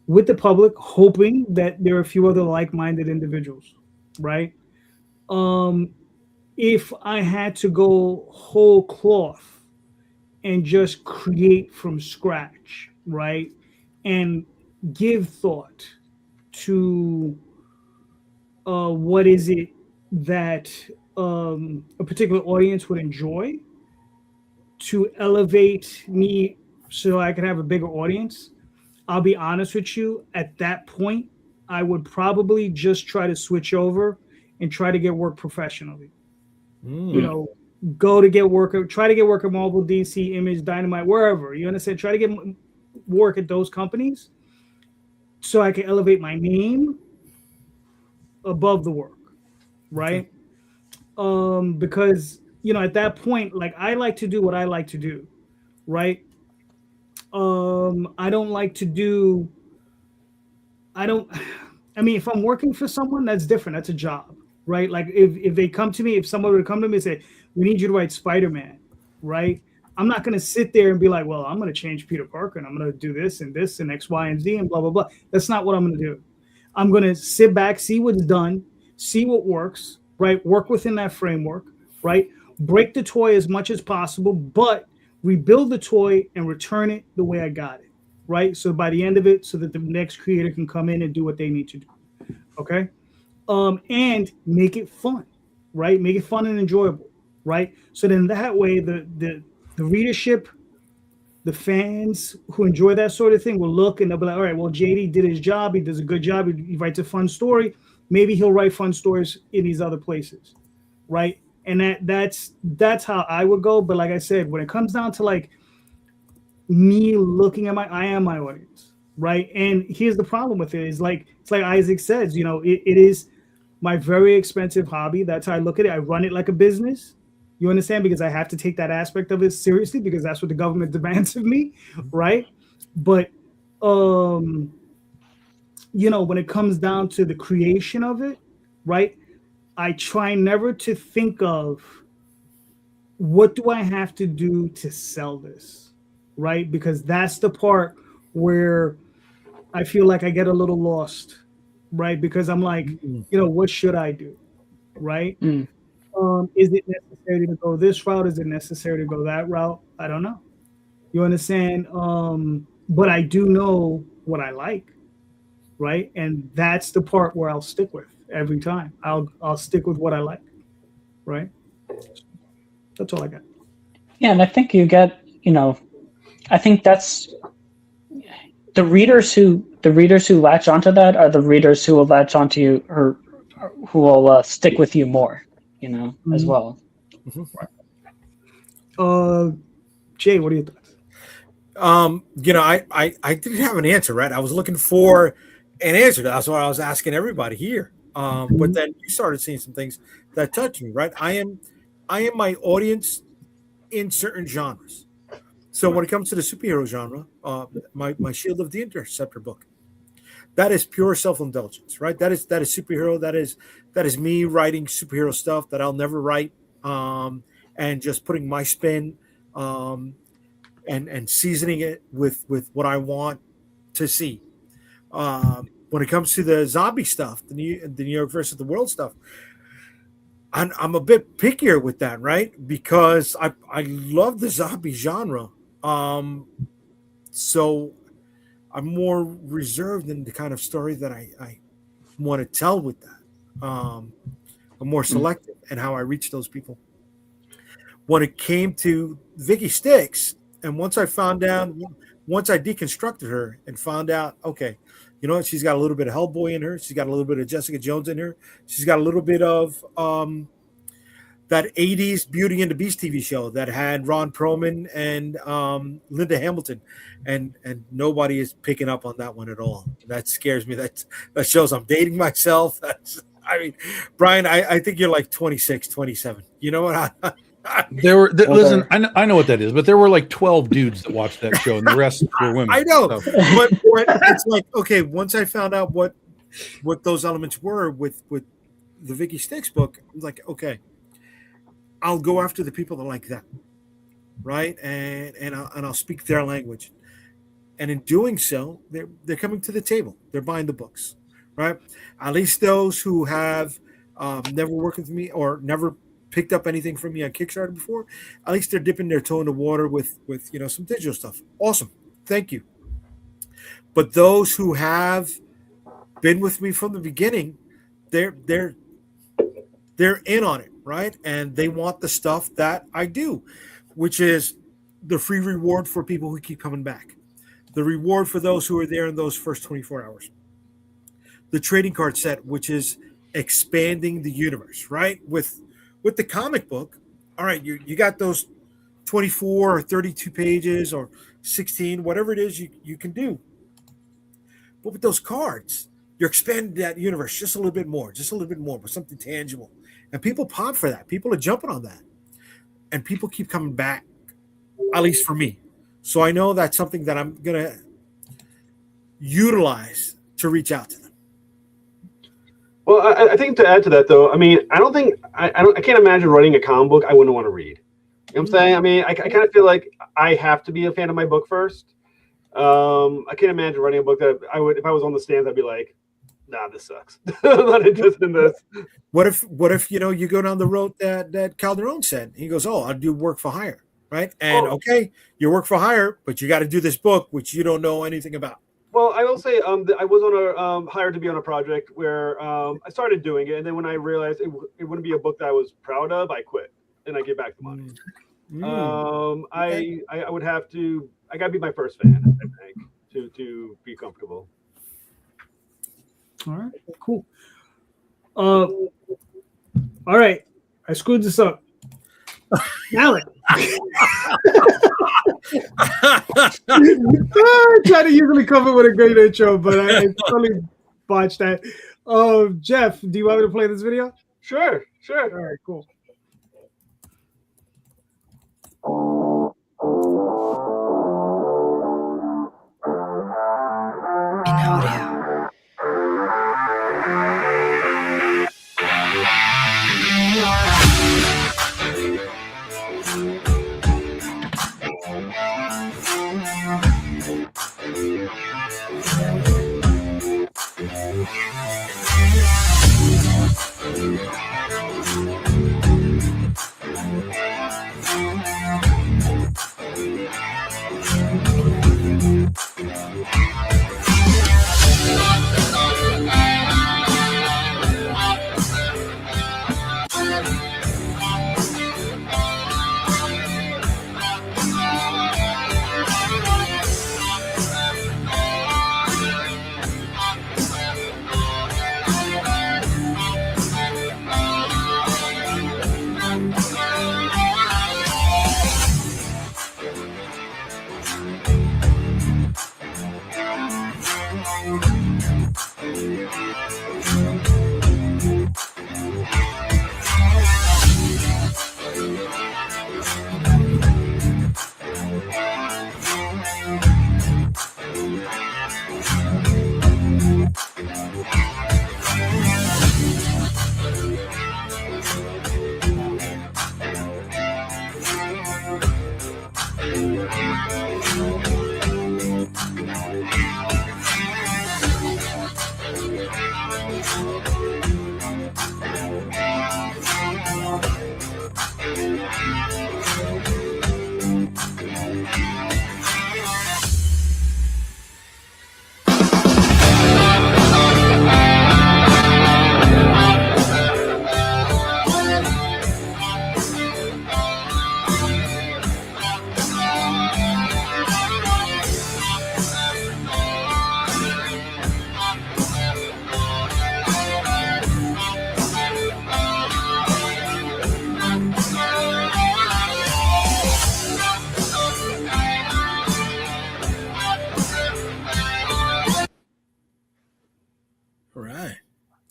with the public, hoping that there are a few other like-minded individuals, right? If I had to go whole cloth and just create from scratch, right, and give thought to what is it that a particular audience would enjoy, to elevate me so I can have a bigger audience, I'll be honest with you, at that point, I would probably just try to switch over and try to get work professionally. Go to get work, try to get work at Marvel, DC, Image, Dynamite, wherever. You understand? Try to get work at those companies so I can elevate my name above the work, right? Because, at that point, like, I like to do what I like to do, right? I don't like to do, if I'm working for someone, that's different. That's a job, right? Like if they come to me, if someone would come to me and say, we need you to write Spider-Man, right? I'm not going to sit there and be like, well, I'm going to change Peter Parker and I'm going to do this and X, Y, and Z and blah, blah, blah. That's not what I'm going to do. I'm going to sit back, see what's done, see what works, right? Work within that framework, right? Break the toy as much as possible, but rebuild the toy and return it the way I got it, right? So by the end of it, so that the next creator can come in and do what they need to do, okay? And make it fun, right? Make it fun and enjoyable, right? So then that way, the readership, the fans who enjoy that sort of thing will look and they'll be like, all right, well, JD did his job. He does a good job. He writes a fun story. Maybe he'll write fun stories in these other places, right? And that's how I would go. But like I said, when it comes down to like me looking at I am my audience, right? And here's the problem with it is it's like Isaac says, it is my very expensive hobby. That's how I look at it. I run it like a business. You understand? Because I have to take that aspect of it seriously because that's what the government demands of me, right? But when it comes down to the creation of it, right? I try never to think of what do I have to do to sell this, right? Because that's the part where I feel like I get a little lost, right? Because I'm like, what should I do, right? Is it necessary to go this route? Is it necessary to go that route? I don't know. You understand? But I do know what I like, right? And that's the part where I'll stick with every time. I'll stick with what I like, right? That's all I got. Yeah, and I think you get, I think that's the readers who latch onto that are the readers who will latch onto you or who will stick with you more, as well. Jay, what are your thoughts? I didn't have an answer, right? I was looking for an answer. That's what I was asking everybody here. But then you started seeing some things that touch me, right? I am my audience in certain genres. So when it comes to the superhero genre, my Shield of the Interceptor book, that is pure self-indulgence, right? That is superhero. That is me writing superhero stuff that I'll never write, and just putting my spin, and seasoning it with what I want to see. When it comes to the zombie stuff, the New York versus the world stuff, I'm a bit pickier with that, right? Because I love the zombie genre. So I'm more reserved in the kind of story that I want to tell with that. I'm more selective in how I reach those people. When it came to Vicky Styx, and once I deconstructed her and found out, okay, you know what? She's got a little bit of Hellboy in her. She's got a little bit of Jessica Jones in her. She's got a little bit of that 80s Beauty and the Beast TV show that had Ron Perlman and Linda Hamilton. And nobody is picking up on that one at all. That scares me. That shows I'm dating myself. Brian, I think you're like 26, 27. You know what? Listen, I know what that is, but there were like 12 dudes that watched that show, and the rest were women. I know, So. but it's like, okay, once I found out what those elements were with the Vicky Sticks book, I was like, okay, I'll go after the people that like that, right? And I'll speak their language. And in doing so, they're coming to the table. They're buying the books, right? At least those who have never worked with me or never picked up anything from me on Kickstarter before, at least they're dipping their toe in the water with some digital stuff. Awesome. Thank you. But those who have been with me from the beginning, they're in on it, right? And they want the stuff that I do, which is the free reward for people who keep coming back. The reward for those who are there in those first 24 hours. The trading card set, which is expanding the universe, right? With the comic book, all right, you got those 24 or 32 pages or 16, whatever it is you can do. But with those cards, you're expanding that universe just a little bit more with something tangible. And people pop for that. People are jumping on that. And people keep coming back, at least for me. So I know that's something that I'm going to utilize to reach out to them. Well, I think to add to that, though, I mean, I can't imagine writing a comic book I wouldn't want to read. You know what I'm saying? I mean, I kind of feel like I have to be a fan of my book first. I can't imagine writing a book that I would, if I was on the stands, I'd be like, nah, this sucks. I'm not interested in this. What if you go down the road that Calderon said? He goes, oh, I'll do work for hire, right? And okay, you work for hire, but you got to do this book, which you don't know anything about. Well, I will say I was on a hired to be on a project where I started doing it, and then when I realized it wouldn't be a book that I was proud of, I quit and I get back the money. Okay. I would have to. I got to be my first fan, I think, to be comfortable. All right, cool. All right, I screwed this up. Malik. I try to usually cover with a great intro, but I totally botched that. Jeff, do you want me to play this video? Sure. All right, cool. In audio.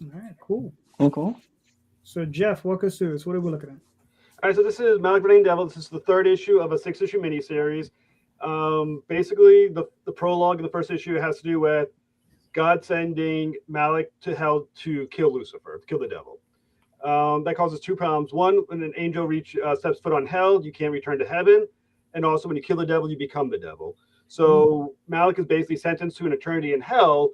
All right, cool. Cool. So, Jeff, walk us through this. What are we looking at? All right, so this is Malik Running Devil. This is the third issue of a 6-issue miniseries. Basically, the prologue in the first issue has to do with God sending Malik to hell to kill Lucifer, to kill the devil. That causes 2 problems. One, when an angel steps foot on hell, you can't return to heaven. And also, when you kill the devil, you become the devil. So Malik is basically sentenced to an eternity in hell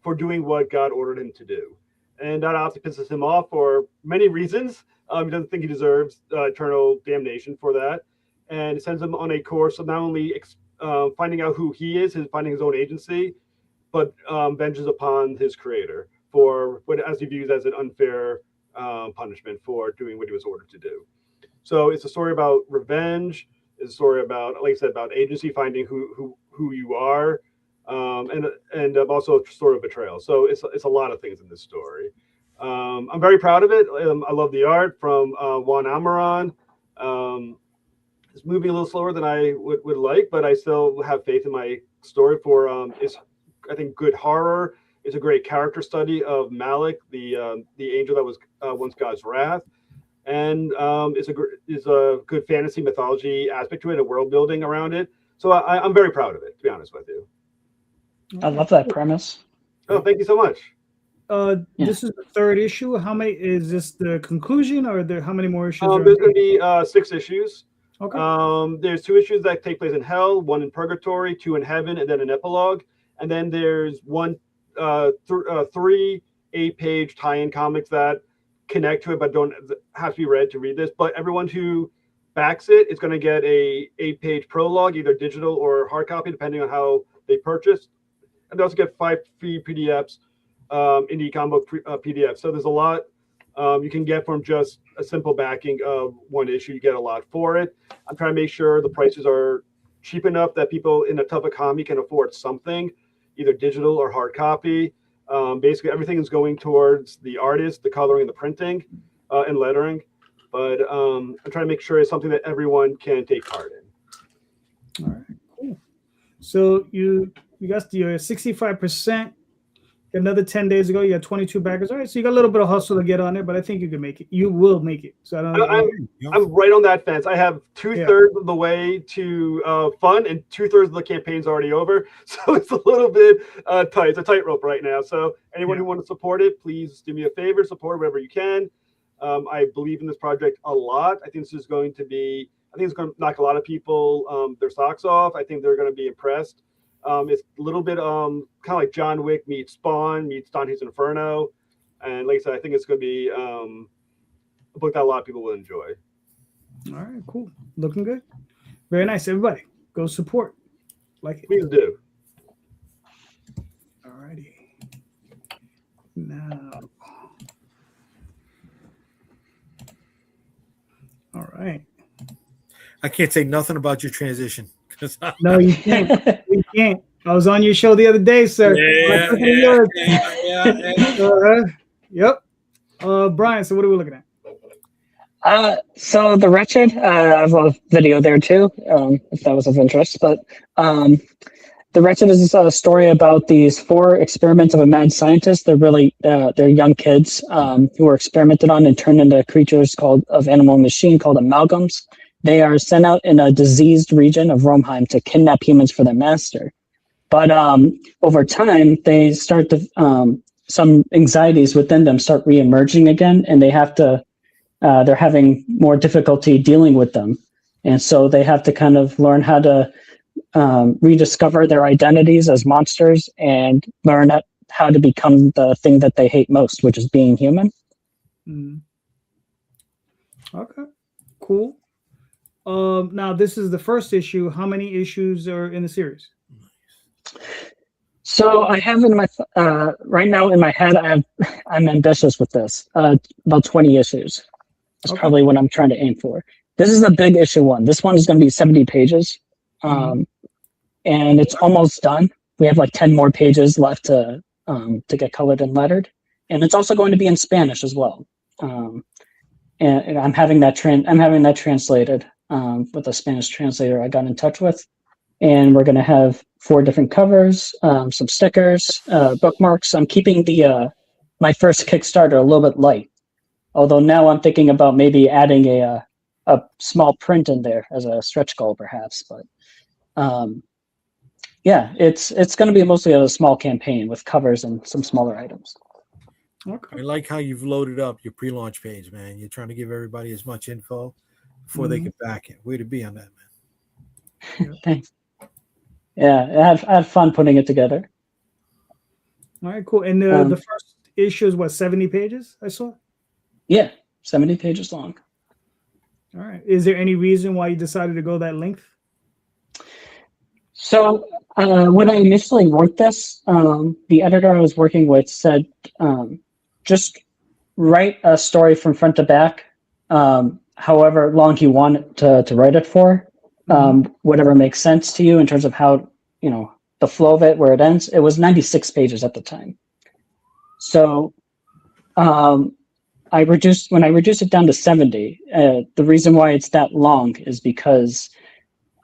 for doing what God ordered him to do. And that obviously pisses him off for many reasons. He doesn't think he deserves eternal damnation for that. And it sends him on a course of not only finding out who he is, finding his own agency, but vengeance upon his creator for what, as he views as an unfair punishment for doing what he was ordered to do. So it's a story about revenge. It's a story about, like I said, about agency, finding who you are, and also a story of betrayal. So it's a lot of things in this story. I'm very proud of it. I love the art from Juan Amaran. It's moving a little slower than I would like, but I still have faith in my story for it's, I think, good horror. It's a great character study of Malik, the angel that was once God's wrath, and it's a good fantasy mythology aspect to it, a world building around it. So I'm very proud of it, to be honest with you. I love that premise. Oh, thank you so much. This is the third issue. How many is this the conclusion, or how many more issues? There's going to be 6 issues. Okay. There's 2 issues that take place in hell, 1 in purgatory, 2 in heaven, and then an epilogue. And then there's 3 8-page tie-in comics that connect to it, but don't have to be read to read this. But everyone who backs it is going to get a 8-page prologue, either digital or hard copy, depending on how they purchase. And they also get 5 free PDFs, Indy Comic PDFs. So there's a lot you can get from just a simple backing of 1 issue. You get a lot for it. I'm trying to make sure the prices are cheap enough that people in a tough economy can afford something, either digital or hard copy. Basically, everything is going towards the artist, the coloring, and the printing, and lettering. But I'm trying to make sure it's something that everyone can take part in. All right, cool. So you got your 65%. Another 10 days ago, you got 22 backers. All right, so you got a little bit of hustle to get on there, but I think you can make it. You will make it. So I'm right on that fence. I have 2/3 of the way to fund, and 2/3 of the campaign's already over. So it's a little bit tight. It's a tightrope right now. So anyone who wants to support it, please do me a favor, support wherever you can. I believe in this project a lot. I think this is going to be, I think it's going to knock a lot of people their socks off. I think they're going to be impressed. It's a little bit kind of like John Wick meets Spawn meets Dante's Inferno. And like I said, I think it's going to be a book that a lot of people will enjoy. All right, cool. Looking good. Very nice. Everybody, go support. Like it. Please do. All righty. Now. All right. I can't say nothing about your transition. No, you can't. You can't. I was on your show the other day, sir. Yep. Brian, so what are we looking at? So The Wretched, I have a video there too, if that was of interest. But The Wretched is a story about these 4 experiments of a mad scientist. They're really they're young kids who were experimented on and turned into creatures of animal and machine called amalgams. They are sent out in a diseased region of Romeheim to kidnap humans for their master. But over time, they start to some anxieties within them start reemerging again, and they have to. They're having more difficulty dealing with them, and so they have to kind of learn how to rediscover their identities as monsters and learn how to become the thing that they hate most, which is being human. Okay, cool. Now this is the first issue. How many issues are in the series? So I have in my right now in my head, I'm ambitious with this. About 20 issues. That's probably what I'm trying to aim for. This is a big issue 1. This one is going to be 70 pages, and it's almost done. We have like 10 more pages left to get colored and lettered, and it's also going to be in Spanish as well. And I'm having that translated with a Spanish translator I got in touch with, and we're going to have 4 different covers, some stickers, bookmarks. I'm keeping the my first Kickstarter a little bit light, although now I'm thinking about maybe adding a a small print in there as a stretch goal, perhaps. But yeah, it's going to be mostly a small campaign with covers and some smaller items. I like how you've loaded up your pre-launch page, man. You're trying to give everybody as much info before they get back it. Way to be on that, man. Thanks. Yeah, I had fun putting it together. All right, cool. And the first issue is what, 70 pages? I saw. Yeah, 70 pages long. All right. Is there any reason why you decided to go that length? So when I initially wrote this, the editor I was working with said, just write a story from front to back, however long you want to write it for, whatever makes sense to you in terms of how, the flow of it, where it ends. It was 96 pages at the time. So when I reduced it down to 70, the reason why it's that long is because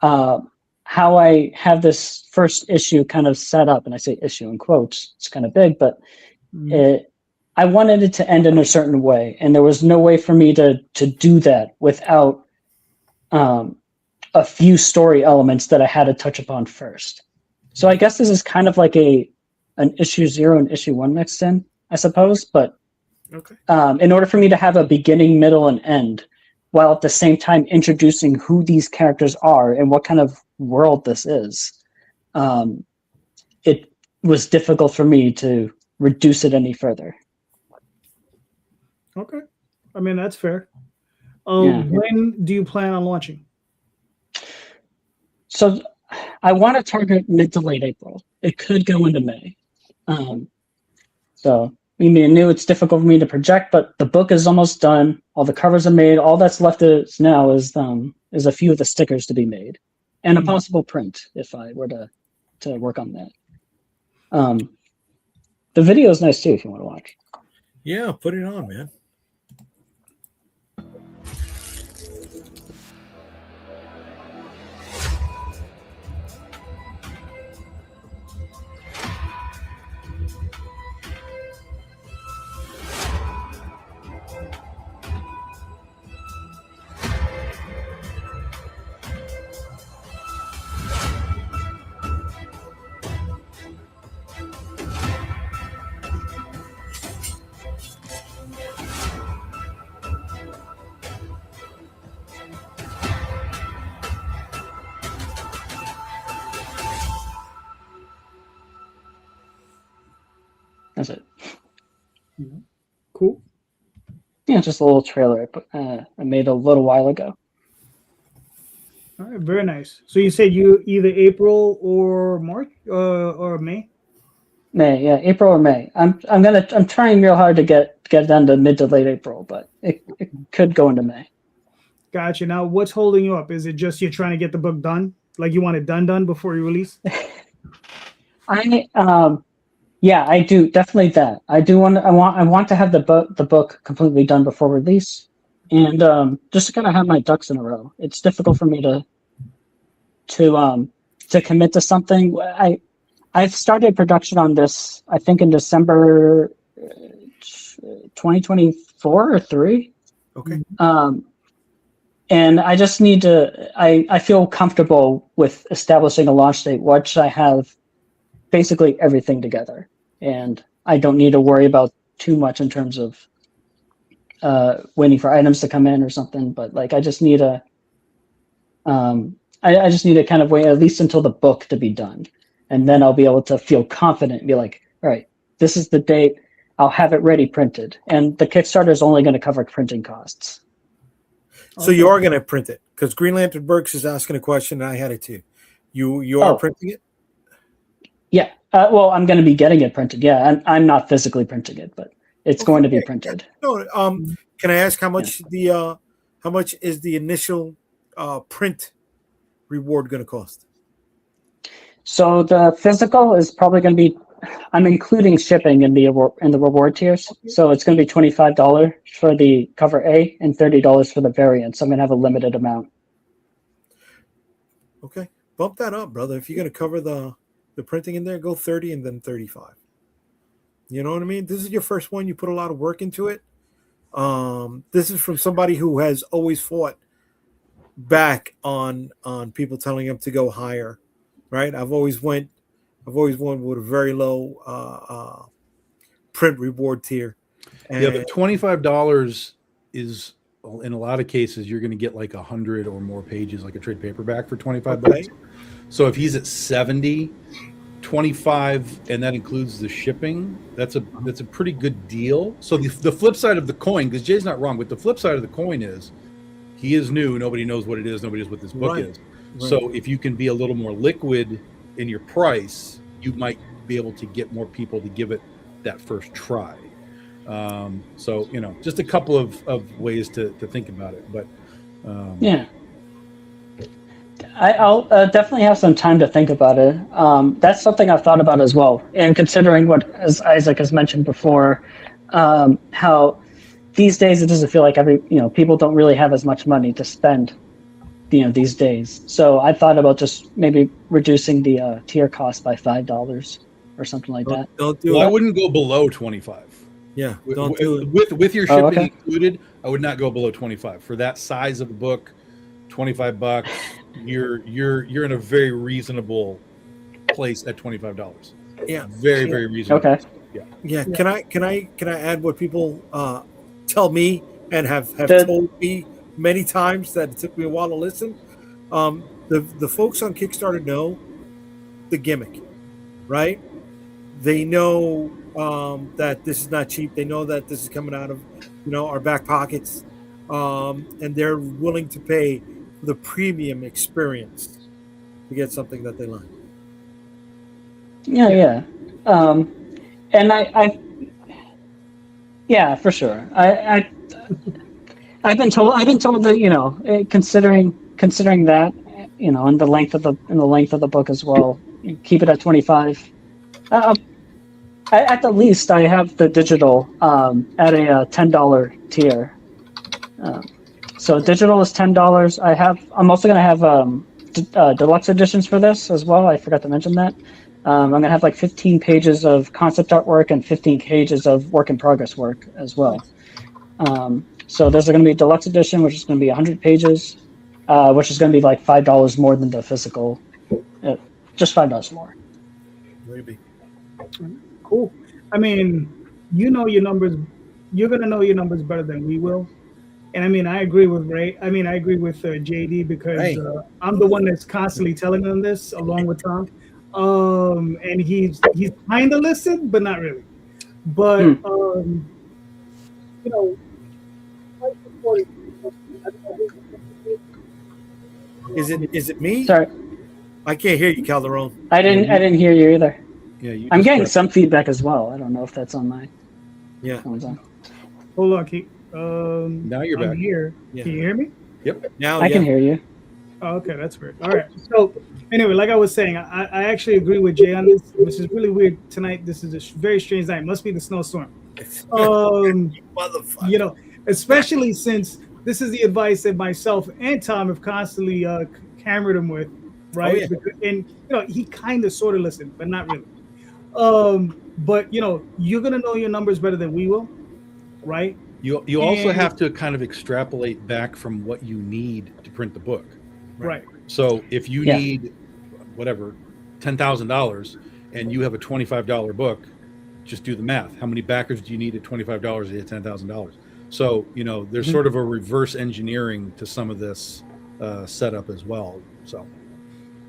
how I have this first issue kind of set up, and I say issue in quotes, it's kind of big, but I wanted it to end in a certain way, and there was no way for me to do that without a few story elements that I had to touch upon first. So I guess this is kind of like an issue 0 and issue 1 mixed in, I suppose, but in order for me to have a beginning, middle, and end, while at the same time introducing who these characters are and what kind of world this is, it was difficult for me to reduce it any further. Okay. I mean, that's fair. When do you plan on launching? So I want to target mid to late April. It could go into May. So I knew it's difficult for me to project, but the book is almost done. All the covers are made. All that's left now is a few of the stickers to be made, and a possible print if I were to work on that. The video is nice too if you want to watch. Yeah, put it on, man. That's it. Cool. Yeah, just a little trailer I made a little while ago. All right, very nice. So you said you either April or March or May? May, yeah, April or May. I'm trying real hard to get it done to mid to late April, but it could go into May. Gotcha. Now, what's holding you up? Is it just you're trying to get the book done? Like you want it done before you release? Yeah, I do definitely that. I want to have the book completely done before release, and just to kind of have my ducks in a row. It's difficult for me to commit to something. I've started production on this, I think, in December 2024 or 3. Okay. And I just need to. I feel comfortable with establishing a launch date once I have basically everything together, and I don't need to worry about too much in terms of waiting for items to come in or something. But like, I just need to I just need to kind of wait at least until the book to be done, and then I'll be able to feel confident and be like, all right, this is the date. I'll have it ready printed, and the Kickstarter is only going to cover printing costs. So you are going to print it, because Green Lantern Burks is asking a question, and I had it too. You are printing it? Yeah. Well, I'm going to be getting it printed. Yeah, I'm not physically printing it, but it's going to be printed. No. Can I ask how much how much is the initial print reward going to cost? So the physical is probably going to be. I'm including shipping in the reward tiers, so it's going to be $25 for the cover A and $30 for the variant. So I'm going to have a limited amount. Okay, bump that up, brother. If you're going to cover the printing in there, go 30 and then 35. You know what I mean? This is your first one. You put a lot of work into it. This is from somebody who has always fought back on people telling him to go higher, right? I've always went with a very low print reward tier. And Yeah, but $25 is, in a lot of cases, you're going to get like 100 or more pages, like a trade paperback for 25 bucks. So if he's at 70, 25, and that includes the shipping, that's a pretty good deal. So the flip side of the coin, because Jay's not wrong, but the flip side of the coin is he is new. Nobody knows what it is. Nobody knows what this book is. Right. So if you can be a little more liquid in your price, you might be able to get more people to give it that first try. So, just a couple of ways to think about it. But yeah, I'll definitely have some time to think about it. That's something I've thought about as well. And considering what, as Isaac has mentioned before, how these days it doesn't feel like people don't really have as much money to spend, these days. So I thought about just maybe reducing the tier cost by $5 or something like that. Don't do it. I wouldn't go below 25. Yeah, don't do it. With your shipping included, I would not go below 25 for that size of a book. $25, you're in a very reasonable place at $25. Yeah, very reasonable. Okay. Yeah. Can I add what people tell me and have told me many times that it took me a while to listen? The folks on Kickstarter know the gimmick, right? They know that this is not cheap. They know that this is coming out of our back pockets, and they're willing to pay for the premium experience to get something that they like. Yeah. And I for sure. I've been told that considering that and the length of the book as well, keep it at 25. At the least, I have the digital at a $10 tier. So digital is $10. I'm also going to have deluxe editions for this as well. I forgot to mention that. I'm going to have like 15 pages of concept artwork and 15 pages of work in progress work as well. So there's going to be a deluxe edition, which is going to be 100 pages, which is going to be like $5 more than the physical. Just $5 more. Maybe. Cool. I mean, your numbers. You're going to know your numbers better than we will. And I mean, I agree with Ray. I mean, I agree with JD because I'm the one that's constantly telling them this along with Tom. And he's kind of listened, but not really. But is it me? Sorry, I can't hear you, Calderon. I didn't hear you either. Yeah, I'm getting some feedback as well. I don't know if that's on my. Yeah. Hold on, Keith. Now you're back. Here. Yeah. Can you hear me? Yep. Now I can hear you. Oh, okay, that's weird. All right. So anyway, like I was saying, I actually agree with Jay on this, which is really weird tonight. This is a very strange night. It must be the snowstorm. Motherfucker. Especially since this is the advice that myself and Tom have constantly hammered him with, right? Oh, yeah. And he kind of sort of listened, but not really. But you're gonna know your numbers better than we will, right? You also have to kind of extrapolate back from what you need to print the book. Right. So if you need whatever $10,000 and you have a $25 book, just do the math. How many backers do you need at $25 to get $10,000? So there's sort of a reverse engineering to some of this setup as well. So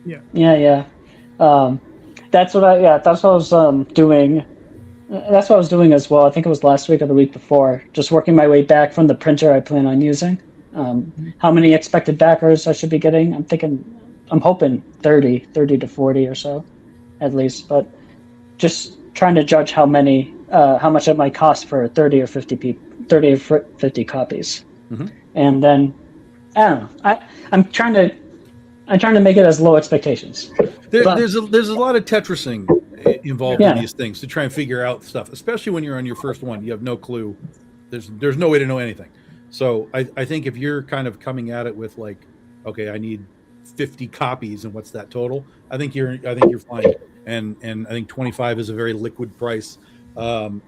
yeah. That's what I was doing. That's what I was doing as well. I think it was last week or the week before, just working my way back from the printer I plan on using. How many expected backers I should be getting? I'm hoping 30 to 40 or so, at least. But just trying to judge how much it might cost for 30 or 50 copies, and then I don't know. I'm trying to make it as low expectations. There's a lot of Tetrising involved in these things to try and figure out stuff, especially when you're on your first one. You have no clue. There's no way to know anything. So I think if you're kind of coming at it with like, okay, I need 50 copies and what's that total? I think you're fine. And I think 25 is a very liquid price.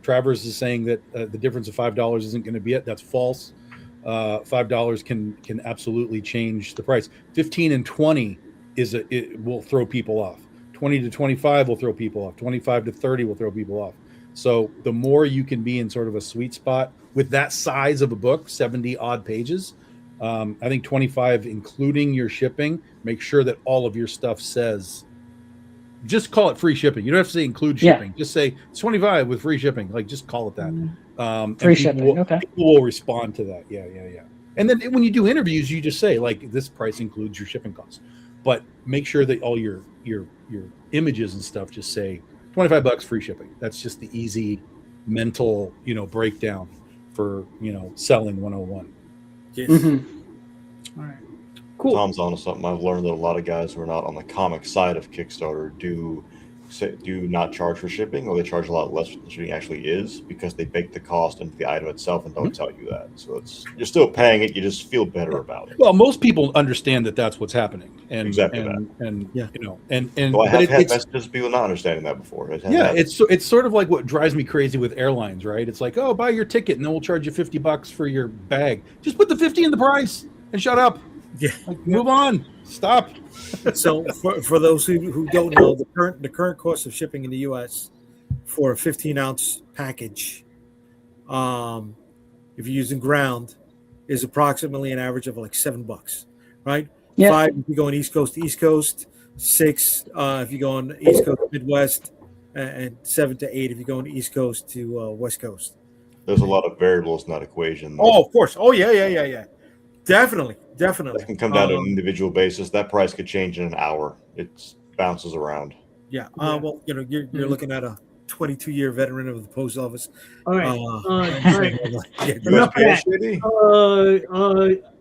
Travers is saying that the difference of $5 isn't going to be it. That's false. $5 can absolutely change the price. 15 and 20 it will throw people off. 20 to 25 will throw people off. 25 to 30 will throw people off. So the more you can be in sort of a sweet spot with that size of a book, 70 odd pages, I think 25, including your shipping, make sure that all of your stuff says, just call it free shipping. You don't have to say include shipping. Just say it's 25 with free shipping. Like, just call it that. Free shipping. Okay. People will respond to that. Yeah. And then when you do interviews, you just say, like, this price includes your shipping costs. But make sure that all your images and stuff just say $25 free shipping. That's just the easy mental, breakdown for, selling 101. Yes. All right. Cool. Tom's onto something. I've learned that a lot of guys who are not on the comic side of Kickstarter do not charge for shipping, or they charge a lot less than shipping actually is, because they bake the cost into the item itself and don't tell you that. So you're still paying it. You just feel better about it. Well, most people understand that that's what's happening, and exactly and yeah, and well, I have had messages of people not understanding that before. It's sort of like what drives me crazy with airlines, right? It's like, oh, buy your ticket and then we'll charge you $50 for your bag. Just put the 50 in the price and shut up. Yeah, move on. Stop. So for those who don't know, the current cost of shipping in the U.S. for a 15-ounce package, if you're using ground, is approximately an average of like $7, right? Yeah. 5 if you go on East Coast to East Coast, 6 if you go on East Coast to Midwest, and 7 to 8 if you go on East Coast to West Coast. There's a lot of variables in that equation. Oh, of course. Oh, yeah. Definitely. It can come down to an individual basis. That price could change in an hour. It bounces around. Yeah. Well, you're looking at a 22-year veteran of the post office. All right.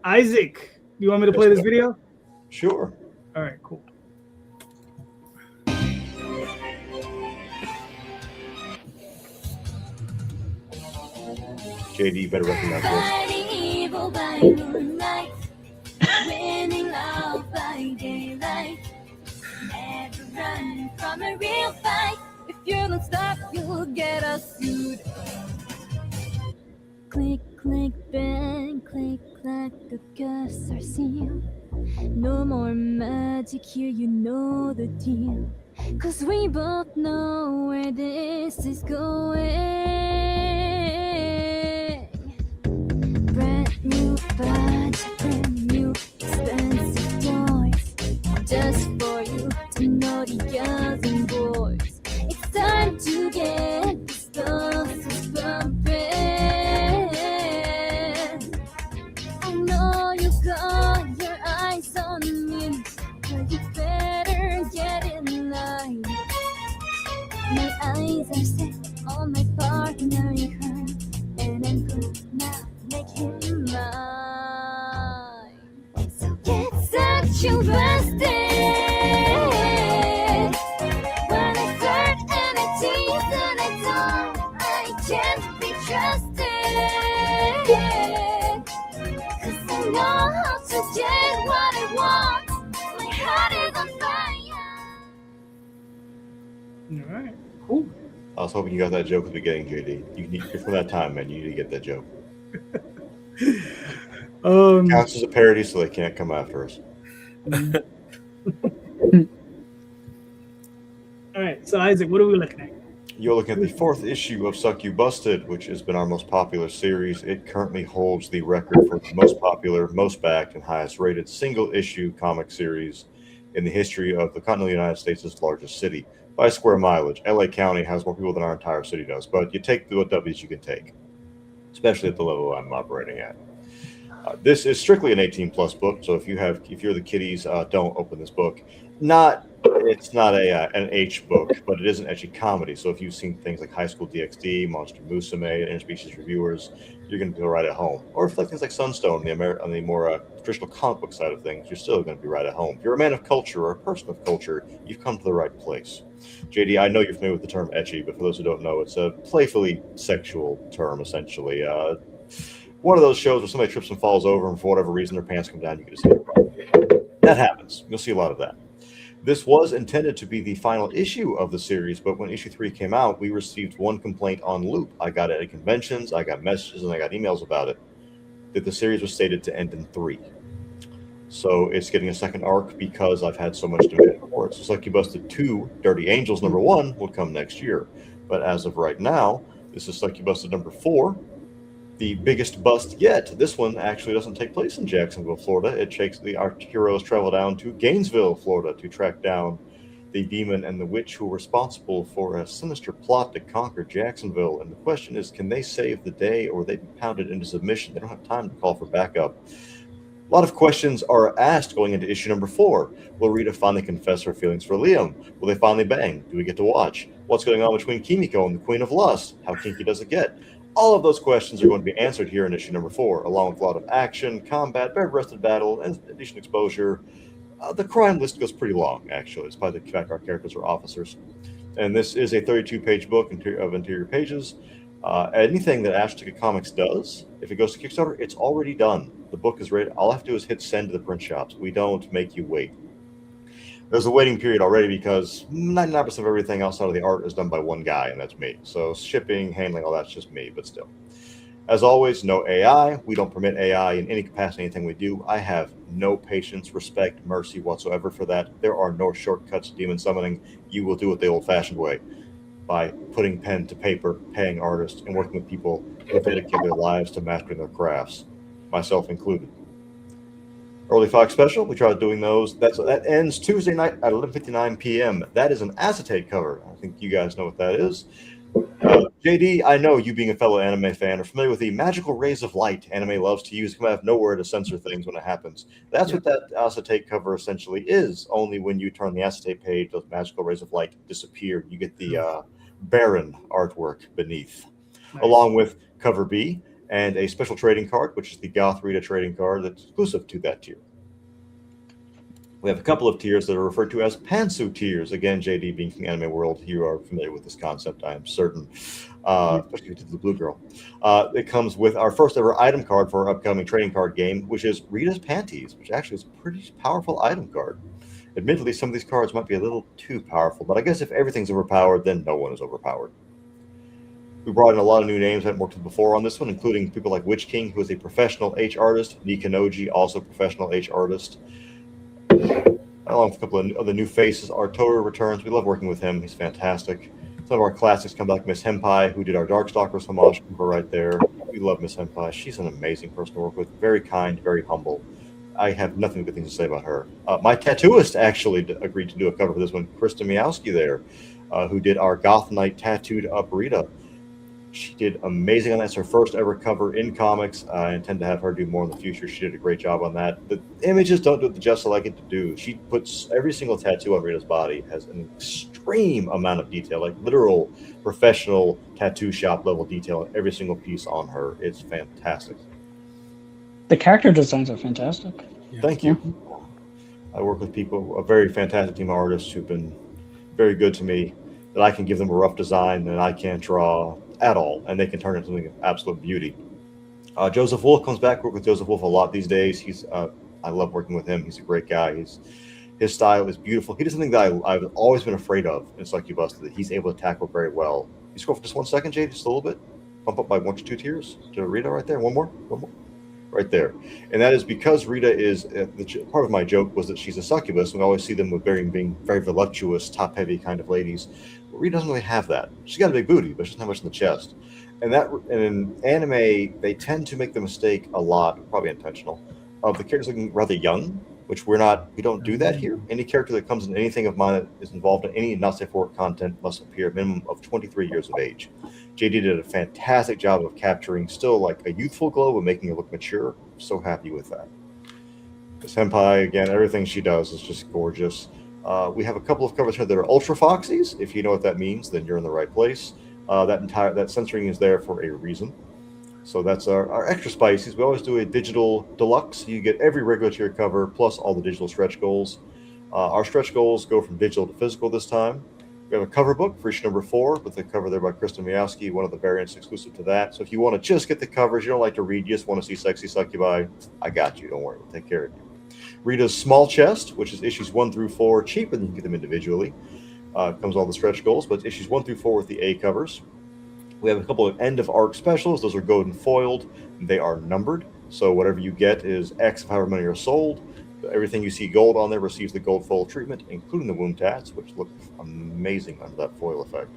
Isaac, you want me to play this video? Sure. All right. Cool. JD, better recognize this. Winning love by daylight. Never run from a real fight. If you don't stop, you'll get us sued. Click, click, bang, click, clack, the guests are seen. No more magic here, you know the deal. 'Cause we both know where this is going. Brand new badge, brand new expensive toys, just for you to know the girls and boys. It's time to get the stuff bumping. I know you got your eyes on me, but you better get in line. My eyes are set on my partner in crime, and I'm gonna make him mine. So get sexual busted. When I flirt and I tease and I don't, I can't be trusted. 'Cause I know how to get what I want. My heart is on fire. All right. Cool. I was hoping you got that joke at the beginning, JD. You're from that time, man. You need to get that joke. Counts as a parody, so they can't come after us. All right. So, Isaac, what are we looking at? You're looking at the 4th issue of Suck You Busted, which has been our most popular series. It currently holds the record for the most popular, most backed, and highest rated single issue comic series in the history of the continental United States' largest city. By square mileage, LA County has more people than our entire city does, but you take the W's you can take, especially at the level I'm operating at. This is strictly an 18+ book, so if you're the kiddies, don't open this book. It's not an H book, but it is an ecchi comedy. So if you've seen things like High School DxD, Monster Musume, Interspecies Reviewers, you're going to feel right at home. Or if you like things like Sunstone, on the more traditional comic book side of things, you're still going to be right at home. If you're a man of culture or a person of culture, you've come to the right place. JD, I know you're familiar with the term ecchi, but for those who don't know, it's a playfully sexual term, essentially. One of those shows where somebody trips and falls over, and for whatever reason their pants come down, you can just hit it. That happens. You'll see a lot of that. This was intended to be the final issue of the series, but when issue 3 came out, we received one complaint on loop. I got it at conventions, I got messages, and I got emails about it. that the series was stated to end in 3. So it's getting a second arc because I've had so much demand for it. So Succubusted 2, Dirty Angels number 1 will come next year. But as of right now, this is Succubusted number 4, the biggest bust yet. This one actually doesn't take place in Jacksonville, Florida. It takes our heroes travel down to Gainesville, Florida to track down the demon and the witch who are responsible for a sinister plot to conquer Jacksonville. And the question is, can they save the day or will they be pounded into submission? They don't have time to call for backup. A lot of questions are asked going into issue number 4. Will Rita finally confess her feelings for Liam? Will they finally bang? Do we get to watch? What's going on between Kimiko and the Queen of Lust? How kinky does it get? All of those questions are going to be answered here in issue number 4, along with a lot of action, combat, bare-breasted battle, and decent exposure. The crime list goes pretty long, actually, despite the fact our characters are officers. And this is a 32-page book of interior pages. Anything that Ash Ticket Comics does, if it goes to Kickstarter, it's already done. The book is ready. All I have to do is hit send to the print shops. We don't make you wait. There's a waiting period already because 99% of everything outside of the art is done by one guy, and that's me. So shipping, handling, all that's just me, but still. As always, no AI. We don't permit AI in any capacity, anything we do. I have no patience, respect, mercy whatsoever for that. There are no shortcuts to demon summoning. You will do it the old-fashioned way, by putting pen to paper, paying artists, and working with people who dedicate their lives to mastering their crafts, myself included. Early Fox Special, we tried doing those. That ends Tuesday night at 11:59 p.m. That is an acetate cover. I think you guys know what that is. JD, I know you being a fellow anime fan are familiar with the magical rays of light anime loves to use to come out of nowhere to censor things when it happens. That's what that acetate cover essentially is, only when you turn the acetate page, those magical rays of light disappear. You get the barren artwork beneath, along with cover B and a special trading card, which is the Goth Rita trading card that's exclusive to that tier. We have a couple of tiers that are referred to as pantsuit tiers. Again, JD being from the anime world, you are familiar with this concept, I am certain, especially to the Blue Girl. It comes with our first ever item card for our upcoming trading card game, which is Rita's Panties, which actually is a pretty powerful item card. Admittedly, some of these cards might be a little too powerful, but I guess if everything's overpowered, then no one is overpowered. We brought in a lot of new names that haven't worked with before on this one, including people like Witch King, who is a professional H artist, Nikanoji, also professional H artist. Along with a couple of other new faces, Arturo returns. We love working with him. He's fantastic. Some of our classics come back. Miss Henpai, who did our Darkstalkers homage, right there. We love Miss Henpai. She's an amazing person to work with. Very kind, very humble. I have nothing but good things to say about her. My tattooist actually agreed to do a cover for this one. Krista Miowski there, who did our Goth Knight tattooed up Rita. She did amazing on that. It's her first ever cover in comics. I intend to have her do more in the future. She did a great job on that. The images don't do it the justice I like it to do. She puts every single tattoo on Rita's body has an extreme amount of detail, like literal professional tattoo shop level detail on every single piece on her. It's fantastic. The character designs are fantastic. Thank you. I work with people, a very fantastic team of artists who've been very good to me, that I can give them a rough design that I can't draw at all, and they can turn it into something of absolute beauty. Joseph Wolf comes back. Work with Joseph Wolf a lot these days. I love working with him. He's a great guy. His style is beautiful. He does something that I've always been afraid of in Succubusted that he's able to tackle very well. You scroll for just 1 second, Jay, just a little bit. Bump up by 1 to 2 tiers to Rita right there. One more. Right there. And that is because Rita is, part of my joke was that she's a succubus. We always see them with being very voluptuous, top-heavy kind of ladies. But Rita doesn't really have that. She's got a big booty, but she doesn't have much in the chest. And in anime, they tend to make the mistake a lot, probably intentional, of the characters looking rather young, which we don't do that here. Any character that comes in anything of mine that is involved in any not safe for work content must appear a minimum of 23 years of age. JD did a fantastic job of capturing still like a youthful glow and making it look mature. So happy with that. Senpai, again, everything she does is just gorgeous. We have a couple of covers here that are ultra foxies. If you know what that means, then you're in the right place. That censoring is there for a reason. So that's our extra spices. We always do a digital deluxe. You get every regular tier cover plus all the digital stretch goals. Our stretch goals go from digital to physical this time. We have a cover book for issue number 4 with the cover there by Krista Miowski, one of the variants exclusive to that. So if you want to just get the covers, you don't like to read, you just want to see sexy succubi, I got you. Don't worry, we'll take care of you. Rita's Small Chest, which is issues 1 through 4, cheaper than you can get them individually. Comes all the stretch goals, but issues 1 through 4 with the A covers. We have a couple of end of arc specials. Those are golden foiled. They are numbered. So whatever you get is X of however many are sold. Everything you see gold on there receives the gold foil treatment, including the wound tats, which look amazing under that foil effect.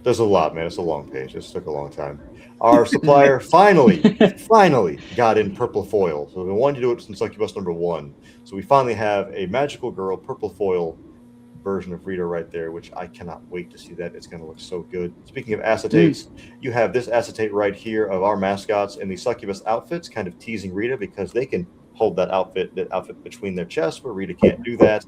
There's a lot, man. It's a long page. This took a long time. Our supplier finally got in purple foil. So we've been wanting to do it since Succubus #1. So we finally have a Magical Girl purple foil version of Rita right there, which I cannot wait to see that. It's going to look so good. Speaking of acetates, you have this acetate right here of our mascots in the Succubus outfits, kind of teasing Rita because they can hold that outfit between their chests, where Rita can't do that.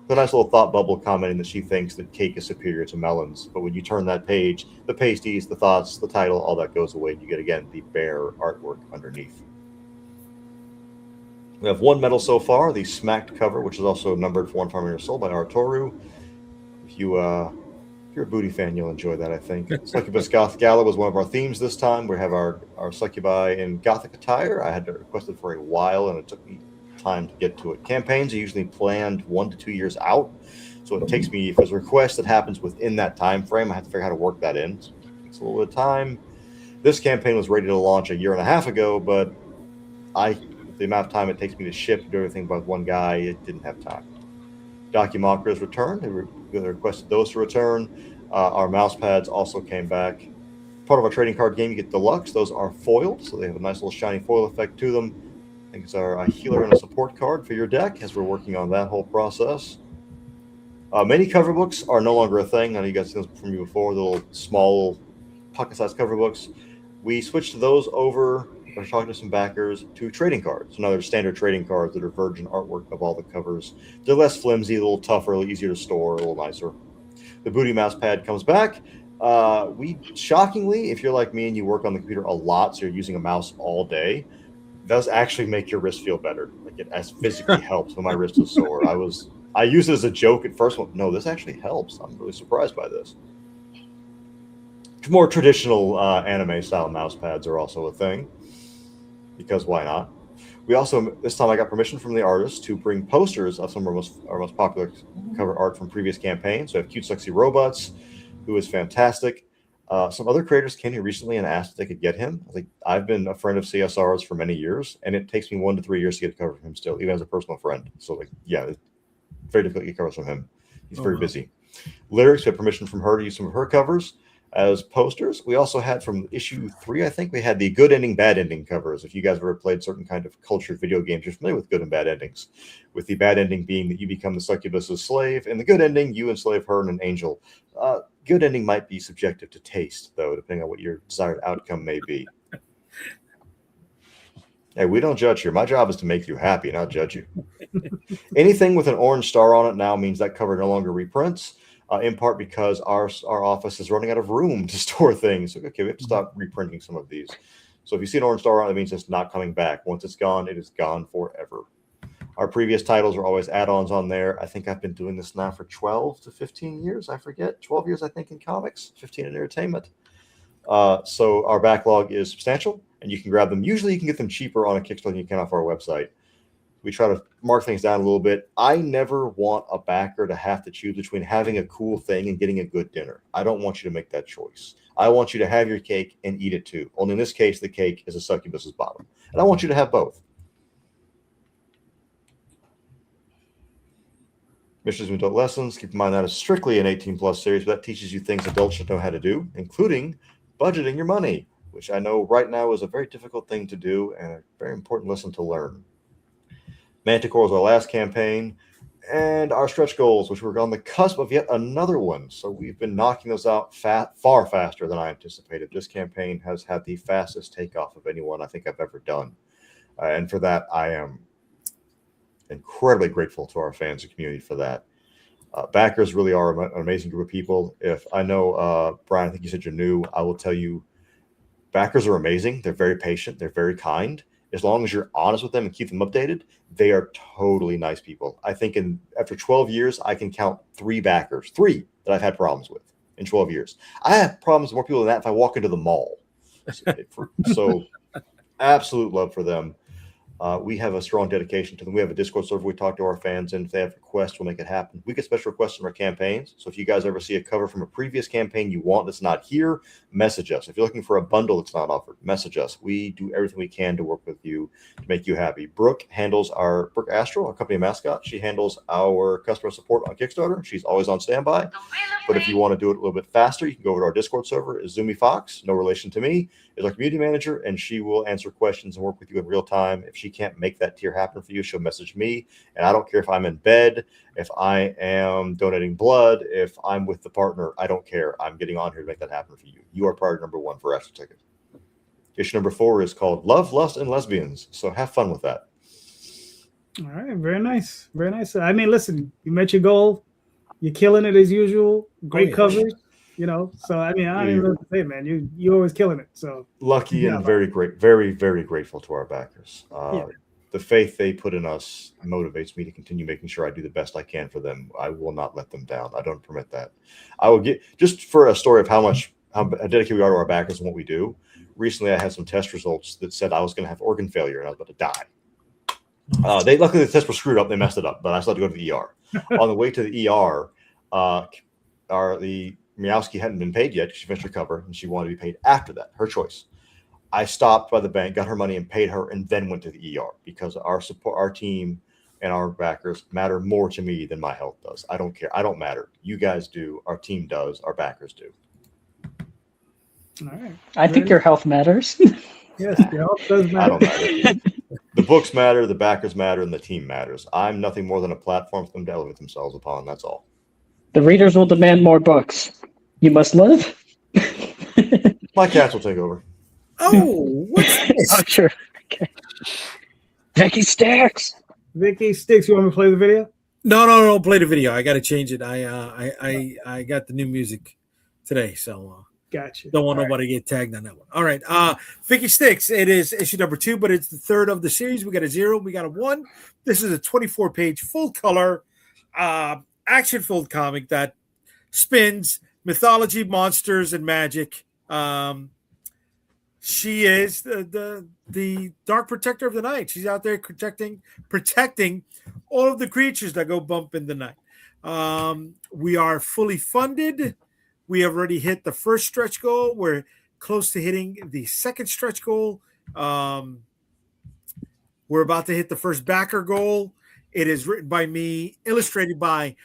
With a nice little thought bubble commenting that she thinks that cake is superior to melons. But when you turn that page, the pasties, the thoughts, the title, all that goes away. You get, again, the bare artwork underneath. We have one medal so far, the Smacked cover, which is also numbered for One Farm Your Soul by Artoru. If you're a Booty fan, you'll enjoy that, I think. Succubus Goth Gala was one of our themes this time. We have our Succubi in Gothic attire. I had to request it for a while, and it took me time to get to it. Campaigns are usually planned 1 to 2 years out, so it takes me, if there's a request that happens within that time frame, I have to figure out how to work that in. So it takes a little bit of time. This campaign was ready to launch 1.5 years ago, but the amount of time it takes me to ship and do everything by one guy, it didn't have time. Documakra has returned. They requested those to return. Our mouse pads also came back. Part of our trading card game, you get deluxe. Those are foiled, so they have a nice little shiny foil effect to them. I think it's a healer and a support card for your deck as we're working on that whole process. Mini cover books are no longer a thing. I know you guys seen those from me before, the little small pocket-sized cover books. We switched those over, we're talking to some backers, to trading cards. So now they're standard trading cards that are virgin artwork of all the covers. They're less flimsy, a little tougher, a little easier to store, a little nicer. The Booty Mouse pad comes back. We shockingly, if you're like me and you work on the computer a lot, so you're using a mouse all day, does actually make your wrist feel better. Like it physically helps when my wrist is sore. I used it as a joke at first. No, this actually helps. I'm really surprised by this. More traditional anime style mouse pads are also a thing, because why not? We also, this time I got permission from the artist to bring posters of some of our most popular cover art from previous campaigns. So I have Cute Sexy Robots, who is fantastic. Some other creators came here recently and asked if they could get him. I've been a friend of CSR's for many years, and it takes me 1 to 3 years to get a cover from him still, even as a personal friend. So it's very difficult to get covers from him. He's very busy. Lyrics, we have permission from her to use some of her covers as posters. We also had from issue 3, I think, we had the good ending, bad ending covers. If you guys have ever played certain kind of cultured video games, you're familiar with good and bad endings. With the bad ending being that you become the succubus's slave, and the good ending, you enslave her and an angel. Good ending might be subjective to taste, though, depending on what your desired outcome may be. Hey, we don't judge here. My job is to make you happy, not judge you. Anything with an orange star on it now means that cover no longer reprints, in part because our office is running out of room to store things. Okay, we have to stop reprinting some of these. So if you see an orange star on it, it means it's not coming back. Once it's gone, it is gone forever. Our previous titles are always add-ons on there. I think I've been doing this now for 12 to 15 years. I forget. 12 years, I think, in comics, 15 in entertainment. So our backlog is substantial, and you can grab them. Usually you can get them cheaper on a Kickstarter than you can off our website. We try to mark things down a little bit. I never want a backer to have to choose between having a cool thing and getting a good dinner. I don't want you to make that choice. I want you to have your cake and eat it too. Only in this case, the cake is a succubus's bottom. And I want you to have both. Missions and Adult Lessons. Keep in mind that is strictly an 18+ series, but that teaches you things adults should know how to do, including budgeting your money, which I know right now is a very difficult thing to do and a very important lesson to learn. Manticore was our last campaign, and our stretch goals, which we're on the cusp of yet another one. So we've been knocking those out far faster than I anticipated. This campaign has had the fastest takeoff of anyone I think I've ever done. And for that, I am incredibly grateful to our fans and community for that. Backers really are an amazing group of people. If I know, Brian, I think you said you're new, I will tell you, backers are amazing. They're very patient. They're very kind. As long as you're honest with them and keep them updated, they are totally nice people. I think after 12 years, I can count 3 backers, 3 that I've had problems with in 12 years. I have problems with more people than that if I walk into the mall. So absolute love for them. We have a strong dedication to them. We have a Discord server. We talk to our fans, and if they have requests, we'll make it happen. We get special requests from our campaigns. So if you guys ever see a cover from a previous campaign you want that's not here, message us. If you're looking for a bundle that's not offered, message us. We do everything we can to work with you to make you happy. Brooke Astral, our company mascot. She handles our customer support on Kickstarter. She's always on standby. But if you want to do it a little bit faster, you can go over to our Discord server. Zumi Fox, no relation to me, is our community manager, and she will answer questions and work with you in real time. If she can't make that tier happen for you, she'll message me. And I don't care if I'm in bed, if I am donating blood, if I'm with the partner, I don't care. I'm getting on here to make that happen for you. You are priority number one for Astro Ticket. Issue number 4 is called Love, Lust, and Lesbians. So have fun with that. All right, very nice, very nice. I mean, listen, you met your goal. You're killing it as usual. Great covers, you know. So I mean, I don't even know what to say, man. You always killing it. So lucky and very great, very, very grateful to our backers. The faith they put in us motivates me to continue making sure I do the best I can for them. I will not let them down. I don't permit that. I will get, just for a story of how dedicated we are to our backers and what we do. Recently, I had some test results that said I was going to have organ failure and I was about to die. Luckily the tests were screwed up. They messed it up, but I still had to go to the ER. On the way to the ER, the Miowski hadn't been paid yet. She finished her cover and she wanted to be paid after that. Her choice. I stopped by the bank, got her money, and paid her, and then went to the ER because our support, our team, and our backers matter more to me than my health does. I don't care. I don't matter. You guys do. Our team does. Our backers do. All right. I think your health matters. Yes, your health does matter. I don't matter. The books matter, the backers matter, and the team matters. I'm nothing more than a platform for them to elevate themselves upon. That's all. The readers will demand more books. You must live. My cats will take over. Oh, what's this? Oh, sure. Okay. Vicky Sticks. Vicky Sticks, you want me to play the video? No. Play the video. I got to change it. I got the new music today, so gotcha. Don't want nobody to get tagged on that one. All right. Vicky Sticks. It is issue number 2, but it's the third of the series. We got a 0. We got a 1. This is a 24-page full color action-filled comic that spins mythology, monsters, and magic. She is the Dark Protector of the Night. She's out there protecting all of the creatures that go bump in the night. We are fully funded. We have already hit the first stretch goal. We're close to hitting the second stretch goal. We're about to hit the first backer goal. It is written by me, illustrated by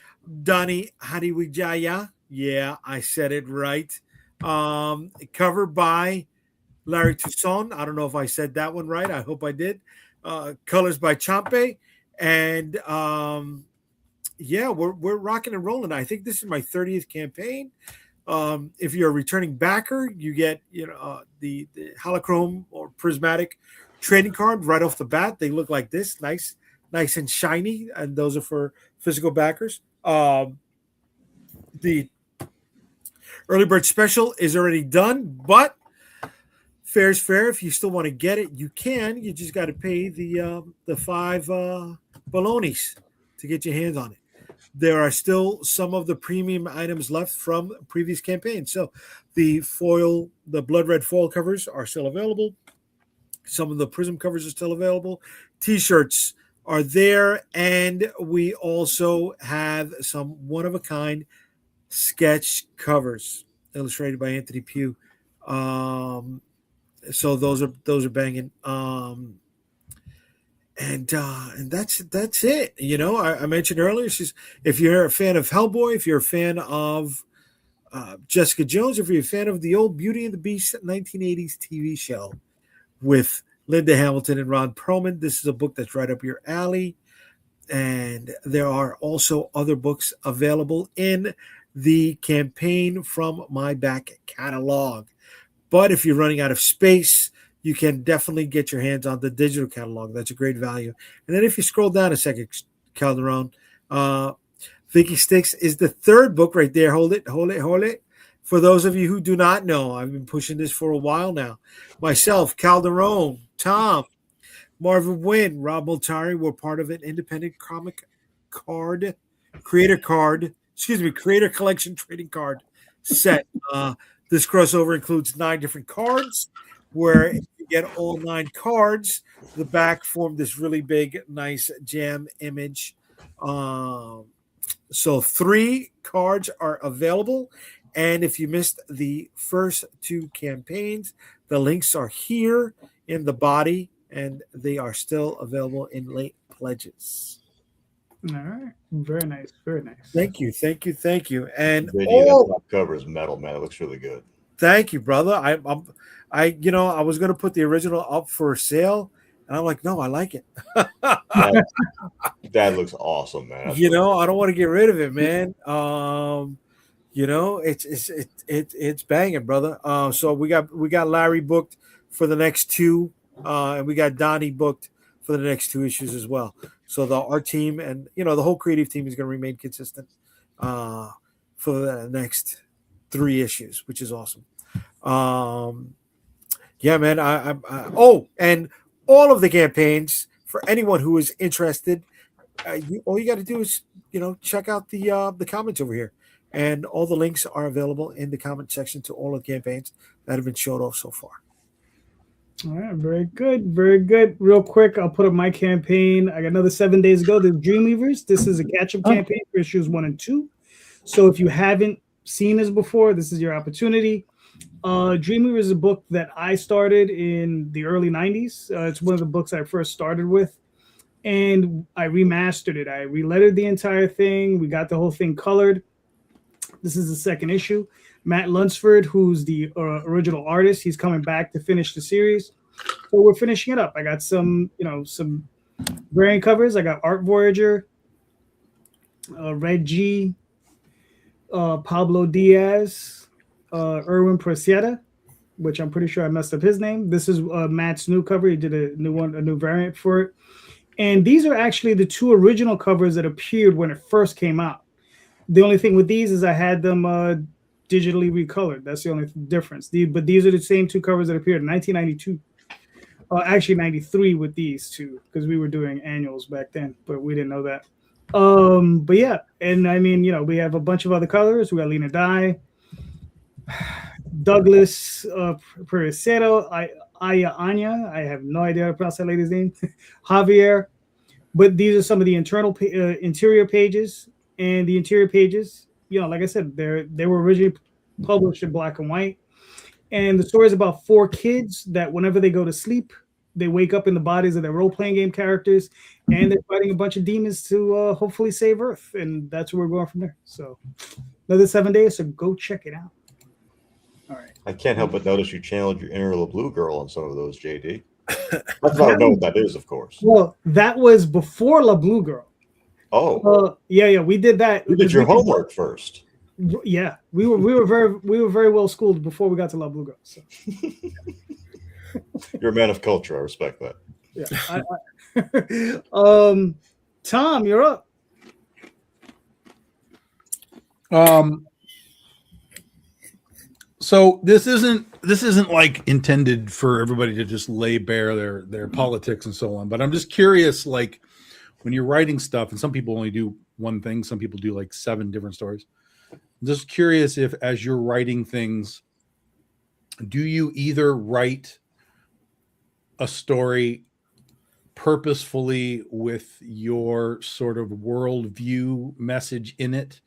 Donnie Hadiwijaya. Yeah, I said it right. Covered by Larry Toussaint. I don't know if I said that one right. I hope I did. Colors by Champe. And we're rocking and rolling. I think this is my 30th campaign. If you're a returning backer, you get the holochrome or prismatic trading card right off the bat. They look like this, nice and shiny, and those are for physical backers. The early bird special is already done, but fair's fair. If you still want to get it, you can. You just got to pay the 5 balonies to get your hands on it. There are still some of the premium items left from previous campaigns. So the blood red foil covers are still available. Some of the prism covers are still available. T-shirts are there, and we also have some one-of-a-kind sketch covers illustrated by Anthony Pugh. So those are banging. And that's it. I mentioned earlier, if you're a fan of Hellboy, if you're a fan of Jessica Jones, if you're a fan of the old Beauty and the Beast 1980s TV show with Linda Hamilton and Ron Perlman, this is a book that's right up your alley. And there are also other books available in the campaign from my back catalog. But if you're running out of space, you can definitely get your hands on the digital catalog. That's a great value. And then if you scroll down a second, Calderon, Vicky Sticks is the third book right there. Hold it. For those of you who do not know, I've been pushing this for a while now. Myself, Calderon, Tom, Marvin Wynn, Rob Multari were part of an independent comic creator collection trading card set. This crossover includes 9 different cards, where if you get all 9 cards, the back formed this really big, nice jam image. So 3 cards are available. And if you missed the first 2 campaigns, the links are here in the body, and they are still available in late pledges. All right. Very nice. Very nice. Thank you. And That top cover is metal, man. It looks really good. thank you, brother. I was gonna put the original up for sale, and I'm like, no, I like it. That looks awesome, man. That's I don't want to get rid of it, man. It's banging, brother. So we got Larry booked for the next 2, and we got Donnie booked for the next 2 issues as well. So our team and the whole creative team is going to remain consistent for the next 3 issues, which is awesome. Yeah, man. And all of the campaigns for anyone who is interested, all you got to do is check out the comments over here. And all the links are available in the comment section to all of the campaigns that have been showed off so far. All right, very good, very good. Real quick, I'll put up my campaign. I got another 7 days ago. The Dreamweavers. This is a catch-up campaign for issues 1 and 2. So if you haven't seen this before, this is your opportunity. Dreamweavers is a book that I started in the early 90s. It's one of the books I first started with. And I remastered it. I relettered the entire thing. We got the whole thing colored. This is the second issue. Matt Lunsford, who's the original artist, he's coming back to finish the series. So we're finishing it up. I got some variant covers. I got Art Voyager, Red G, Pablo Diaz, Erwin Preciada, which I'm pretty sure I messed up his name. This is Matt's new cover. He did a new variant for it. And these are actually the 2 original covers that appeared when it first came out. The only thing with these is I had them digitally recolored. That's the only difference. But these are the same 2 covers that appeared in 1992. Actually, 93 with these 2, because we were doing annuals back then, but we didn't know that. But yeah, and I mean, we have a bunch of other colors. We got Lena Dye, Douglas Perecero, Aya Anya. I have no idea how to pronounce that lady's name. Javier. But these are some of the interior pages. And the interior pages, like I said, they were originally published in black and white. And the story is about 4 kids that whenever they go to sleep, they wake up in the bodies of their role-playing game characters, and they're fighting a bunch of demons to hopefully save Earth. And that's where we're going from there. So another 7 days, so go check it out. All right. I can't help but notice you channeled your inner Blue Girl on some of those, JD. That's not know what that is, of course. Well, that was before La Blue Girl. Oh, yeah, we did that. You did your homework first. Yeah, we were very well schooled before we got to La Blue Girl. So. You're a man of culture. I respect that. Yeah. Tom, you're up. So this isn't like intended for everybody to just lay bare their politics and so on. But I'm just curious, like, when you're writing stuff, and some people only do one thing, some people do like 7 different stories. I'm just curious if, as you're writing things, do you either write a story purposefully with your sort of worldview message in it,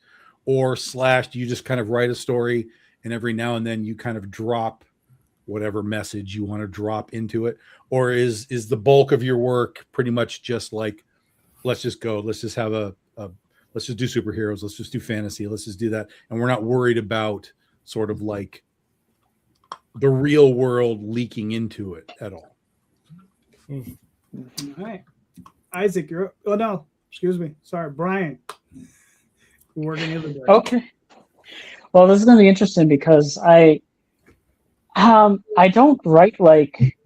or / do you just kind of write a story and every now and then you kind of drop whatever message you want to drop into it? Or is the bulk of your work pretty much just like, let's just go, let's just have let's just do superheroes, let's just do fantasy, let's just do that, and we're not worried about sort of like the real world leaking into it at all? All right. Isaac, you're up. Oh no, excuse me. Sorry, Brian. Working in the day. Okay. Well, this is going to be interesting because I don't write like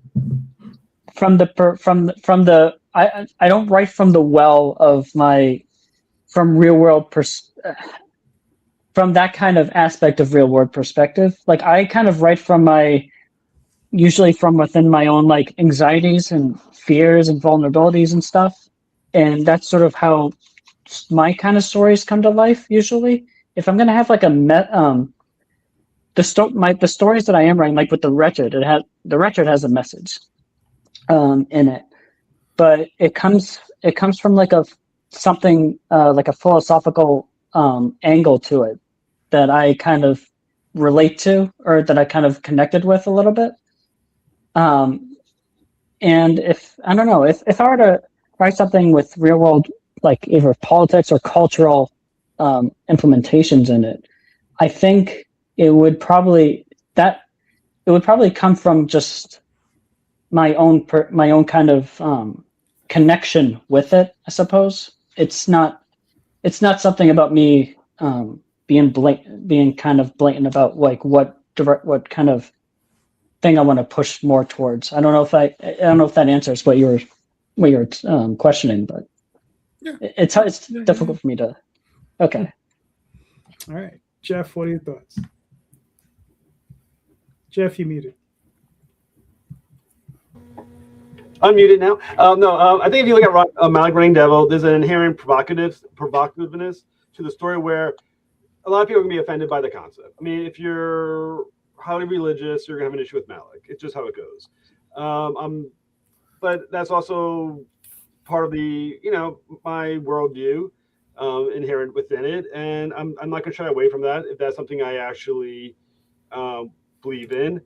I don't write from the well of from real world from that kind of aspect of real world perspective. Like I kind of write usually from within my own like anxieties and fears and vulnerabilities and stuff. And that's sort of how my kind of stories come to life usually. If I'm going to have like the stories that I am writing, like with The Wretched, The Wretched has a message in it. but it comes from like a something like a philosophical angle to it that I kind of relate to, or that I kind of connected with a little bit. And if I don't know, if I were to write something with real world, like either politics or cultural implementations in it, I think it would probably come from just my own kind of connection with it. I suppose it's not something about me being kind of blatant about like what kind of thing I want to push more towards. I don't know if that answers what you're questioning, but Yeah. it's difficult for me to. Okay. All right, Jeff, what are your thoughts? Jeff, you muted. Unmuted now. I think if you look at Malik Running Devil, there's an inherent provocativeness to the story where a lot of people are going to be offended by the concept. I mean, if you're highly religious, you're going to have an issue with Malik. It's just how it goes. But that's also part of the, my worldview inherent within it. And I'm not going to shy away from that if that's something I actually believe in.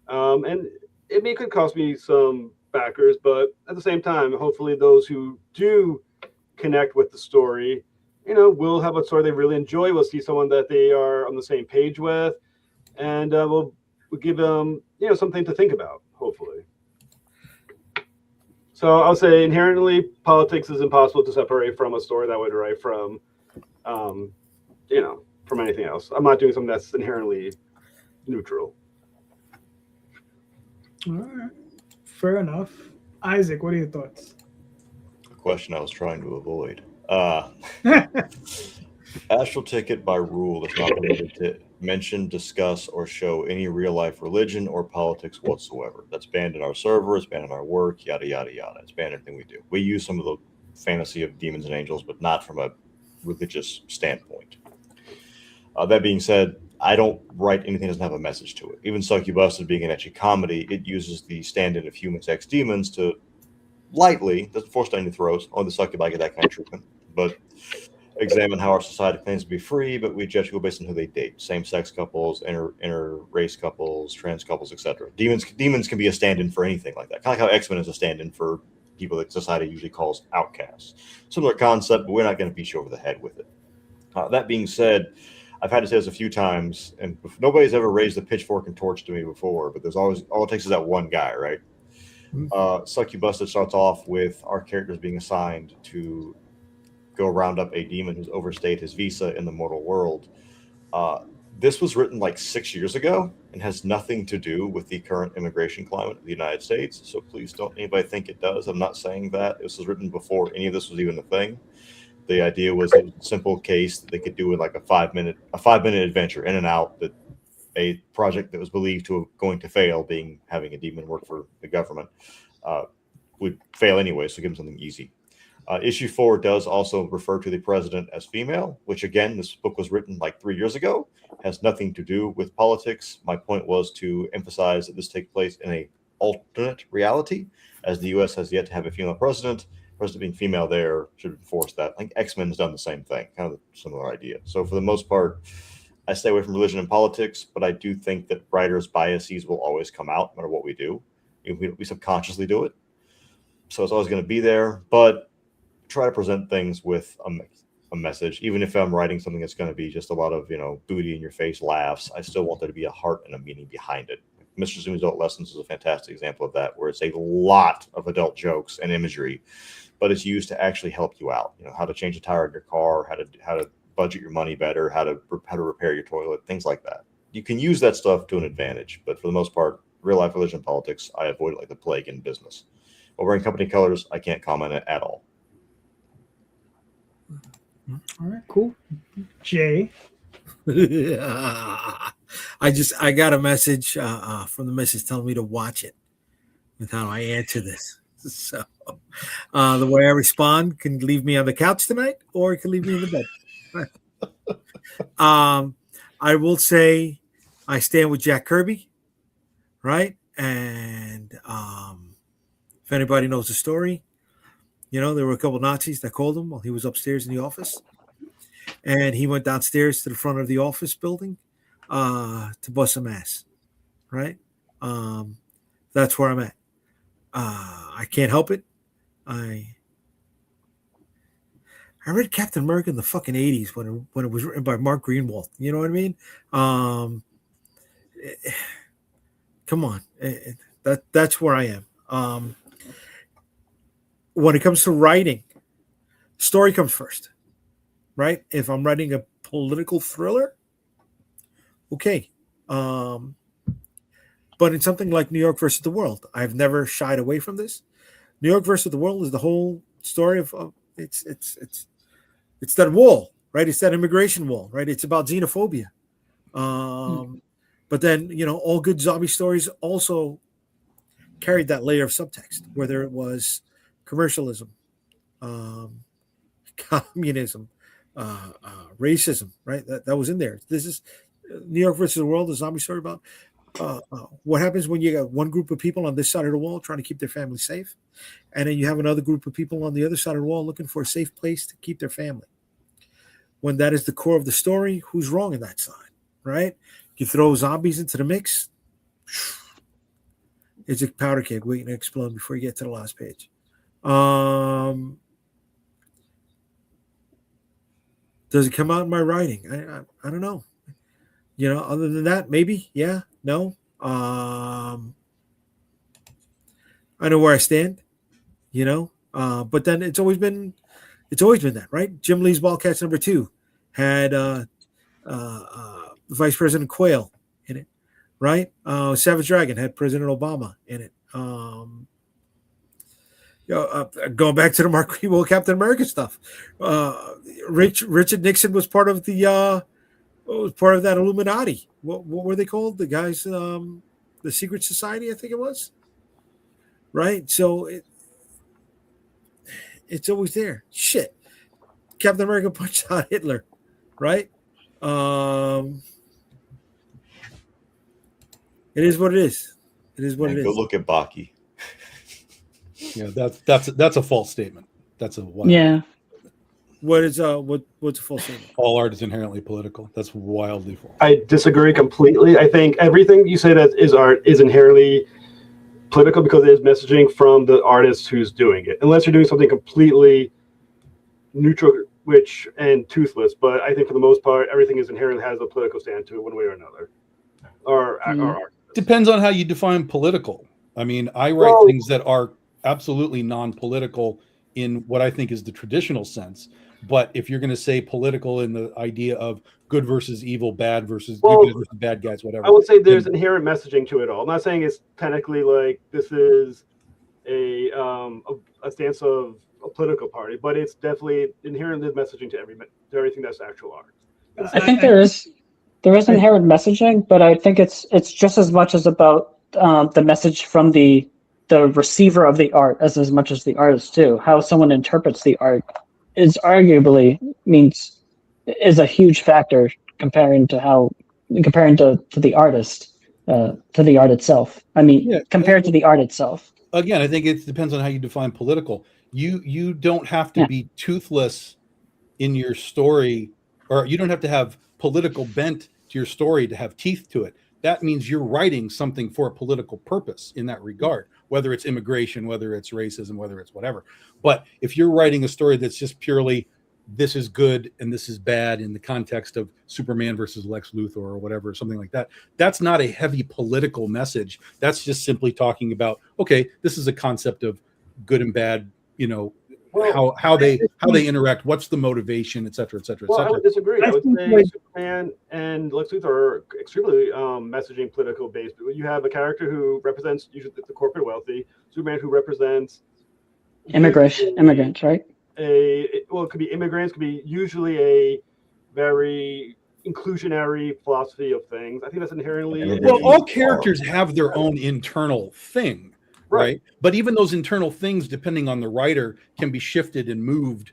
And it could cost me some backers, but at the same time, hopefully those who do connect with the story, will have a story they really enjoy. We'll see someone that they are on the same page with, and we'll give them, something to think about, hopefully. So I'll say inherently politics is impossible to separate from a story that would write from, from anything else. I'm not doing something that's inherently neutral. All right. Fair enough. Isaac, what are your thoughts? A question I was trying to avoid. Astral Ticket by rule is not permitted to mention, discuss, or show any real-life religion or politics whatsoever. That's banned in our server, it's banned in our work, yada, yada, yada. It's banned in everything we do. We use some of the fantasy of demons and angels, but not from a religious standpoint. That being said, I don't write anything that doesn't have a message to it. Even Succubusted being an ecchi comedy, it uses the stand-in of humans x demons to lightly, doesn't force down your throats, only the succubi get that kind of treatment, but examine how our society claims to be free, but we judge people based on who they date. Same-sex couples, inter-race couples, trans couples, etc. Demons can be a stand-in for anything like that. Kind of like how X-Men is a stand-in for people that society usually calls outcasts. Similar concept, but we're not going to beat you over the head with it. That being said, I've had to say this a few times, and nobody's ever raised the pitchfork and torch to me before, but there's always, all it takes is that one guy, right? Succubusted starts off with our characters being assigned to go round up a demon who's overstayed his visa in the mortal world. This was written like 6 years ago and has nothing to do with the current immigration climate of the United States. So please don't anybody think it does. I'm not saying that. This was written before any of this was even a thing. The idea was a simple case that they could do in like a 5-minute adventure in and out, that a project that was believed to going to fail, being having a demon work for the government, would fail anyway. So give them something easy. Issue 4 does also refer to the president as female, which again, this book was written like 3 years ago, has nothing to do with politics. My point was to emphasize that this takes place in a alternate reality, as the U.S. has yet to have a female president. President being female there should enforce that. I think X-Men has done the same thing, kind of a similar idea. So for the most part, I stay away from religion and politics, but I do think that writers' biases will always come out no matter what we do. We subconsciously do it. So it's always going to be there, but try to present things with a message. Even if I'm writing something that's going to be just a lot of, booty in your face laughs, I still want there to be a heart and a meaning behind it. Mr. Zoom's Adult Lessons is a fantastic example of that, where it's a lot of adult jokes and imagery, but it's used to actually help you out. How to change a tire in your car, how to budget your money better, how to repair your toilet, things like that. You can use that stuff to an advantage, but for the most part, real life religion and politics, I avoid it like the plague in business. While wearing company colors, I can't comment at all. All right, cool. Jay. I got a message from the message telling me to watch it with how I answer this. So the way I respond can leave me on the couch tonight, or it can leave me in the bed. I will say I stand with Jack Kirby, right? And if anybody knows the story, You know, there were a couple Nazis that called him while he was upstairs in the office, and he went downstairs to the front of the office building to bust some ass. Right? That's where I'm at. I can't help it. I read Captain America in the fucking 80s when it was written by Mark Greenwald. You know what I mean? Come on. That's where I am. When it comes to writing, story comes first, right? If I'm writing a political thriller, okay. But in something like New York versus the World, I've never shied away from this. New York versus the World is the whole story of it's that wall, right? It's that immigration wall, right? It's about xenophobia. But then, you know, all good zombie stories also carried that layer of subtext, whether it was commercialism, communism, racism, right? That was in there. This is New York versus the World, a zombie story about what happens when you got one group of people on this side of the wall trying to keep their family safe, and then you have another group of people on the other side of the wall looking for a safe place to keep their family. When that is the core of the story, who's wrong in that side, right? You throw zombies into the mix, it's a powder keg waiting to explode before you get to the last page. Does it come out in my writing? I don't know. You know, other than that, maybe, yeah, no. I know where I stand, you know, but then it's always been that, right? Jim Lee's Wildcats #2 had Vice President Quayle in it, right? Savage Dragon had President Obama in it. Going back to the Mark Greenwald Captain America stuff, Richard Nixon was part of that Illuminati. What were they called? The guys, the Secret Society, I think it was. Right, so it's always there. Shit, Captain America punched out Hitler, right? It is what it is. It is what it is. Go look at Baki. Yeah, that's a false statement. That's a wild. Yeah. What's a false statement? All art is inherently political. That's wildly false. I disagree completely. I think everything you say that is art is inherently political because it is messaging from the artist who's doing it. Unless you're doing something completely neutral, and toothless. But I think for the most part, everything is inherently has a political stand to it, one way or another. Or art. Depends on how you define political. I mean, I write things that are absolutely non-political in what I think is the traditional sense. But if you're going to say political in the idea of good versus evil, bad versus good guys versus bad guys, whatever, I would say there's inherent messaging to it all. I'm not saying it's technically like this is a stance of a political party, but it's definitely inherent messaging to everything that's actual art. I think there is inherent messaging, but I think it's just as much as about the message from the receiver of the art as much as the artist too. How someone interprets the art is arguably is a huge factor comparing to the artist, to the art itself. I mean, compared to the art itself. Again, I think it depends on how you define political. You don't have to be toothless in your story, or you don't have to have political bent to your story to have teeth to it. That means you're writing something for a political purpose in that regard, whether it's immigration, whether it's racism, whether it's whatever. But if you're writing a story that's just purely this is good and this is bad in the context of Superman versus Lex Luthor or whatever, something like that, that's not a heavy political message. That's just simply talking about, okay, this is a concept of good and bad, you know, how they interact, what's the motivation, et cetera, et cetera, et cetera. I would disagree. I would say Superman and Lex Luthor are extremely messaging political based. You have a character who represents usually the corporate wealthy, Superman who represents immigrants, right? It could be immigrants, could be usually a very inclusionary philosophy of things. I think that's inherently all characters have their own internal thing. Right. But even those internal things, depending on the writer, can be shifted and moved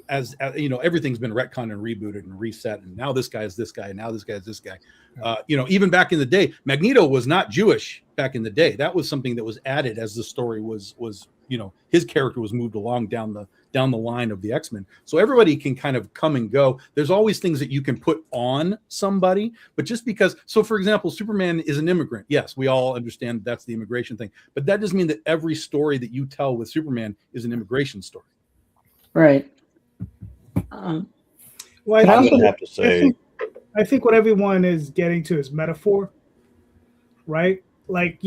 everything's been retconned and rebooted and reset, and now this guy is this guy, and now this guy is this guy. Even back in the day, Magneto was not Jewish back in the day. That was something that was added as the story was his character was moved along down the line of the X-Men. So everybody can kind of come and go. There's always things that you can put on somebody, but just because, so for example, Superman is an immigrant. Yes, we all understand that's the immigration thing, but that doesn't mean that every story that you tell with Superman is an immigration story. Right. Well, I would have to say, I think what everyone is getting to is metaphor, right? Like,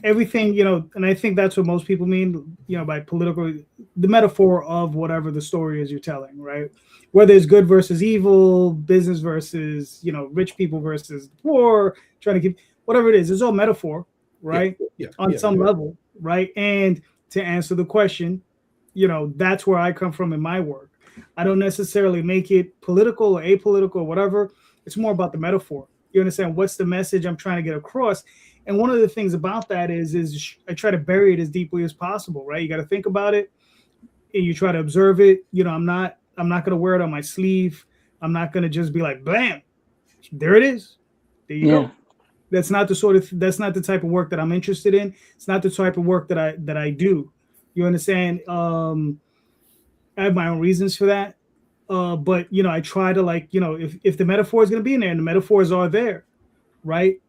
everything, and I think that's what most people mean, by political, the metaphor of whatever the story is you're telling, right? Whether it's good versus evil, business versus, rich people versus poor, trying to keep, whatever it is, it's all metaphor, right? On some level, right? And to answer the question, that's where I come from in my work. I don't necessarily make it political or apolitical or whatever. It's more about the metaphor. You understand what's the message I'm trying to get across? And one of the things about that is I try to bury it as deeply as possible, right? You got to think about it and you try to observe it. I'm not going to wear it on my sleeve. I'm not going to just be like, bam, there it is. There you go. That's not the type of work that I'm interested in. It's not the type of work that I do. You understand? I have my own reasons for that. But I try to if the metaphor is going to be in there and the metaphors are there, right?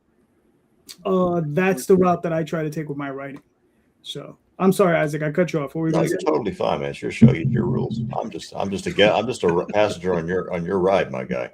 That's the route that I try to take with my writing. So I'm sorry, Isaac, I cut you off. No, you're totally fine, man. It's your show, your rules. I'm just a passenger on your ride, my guy.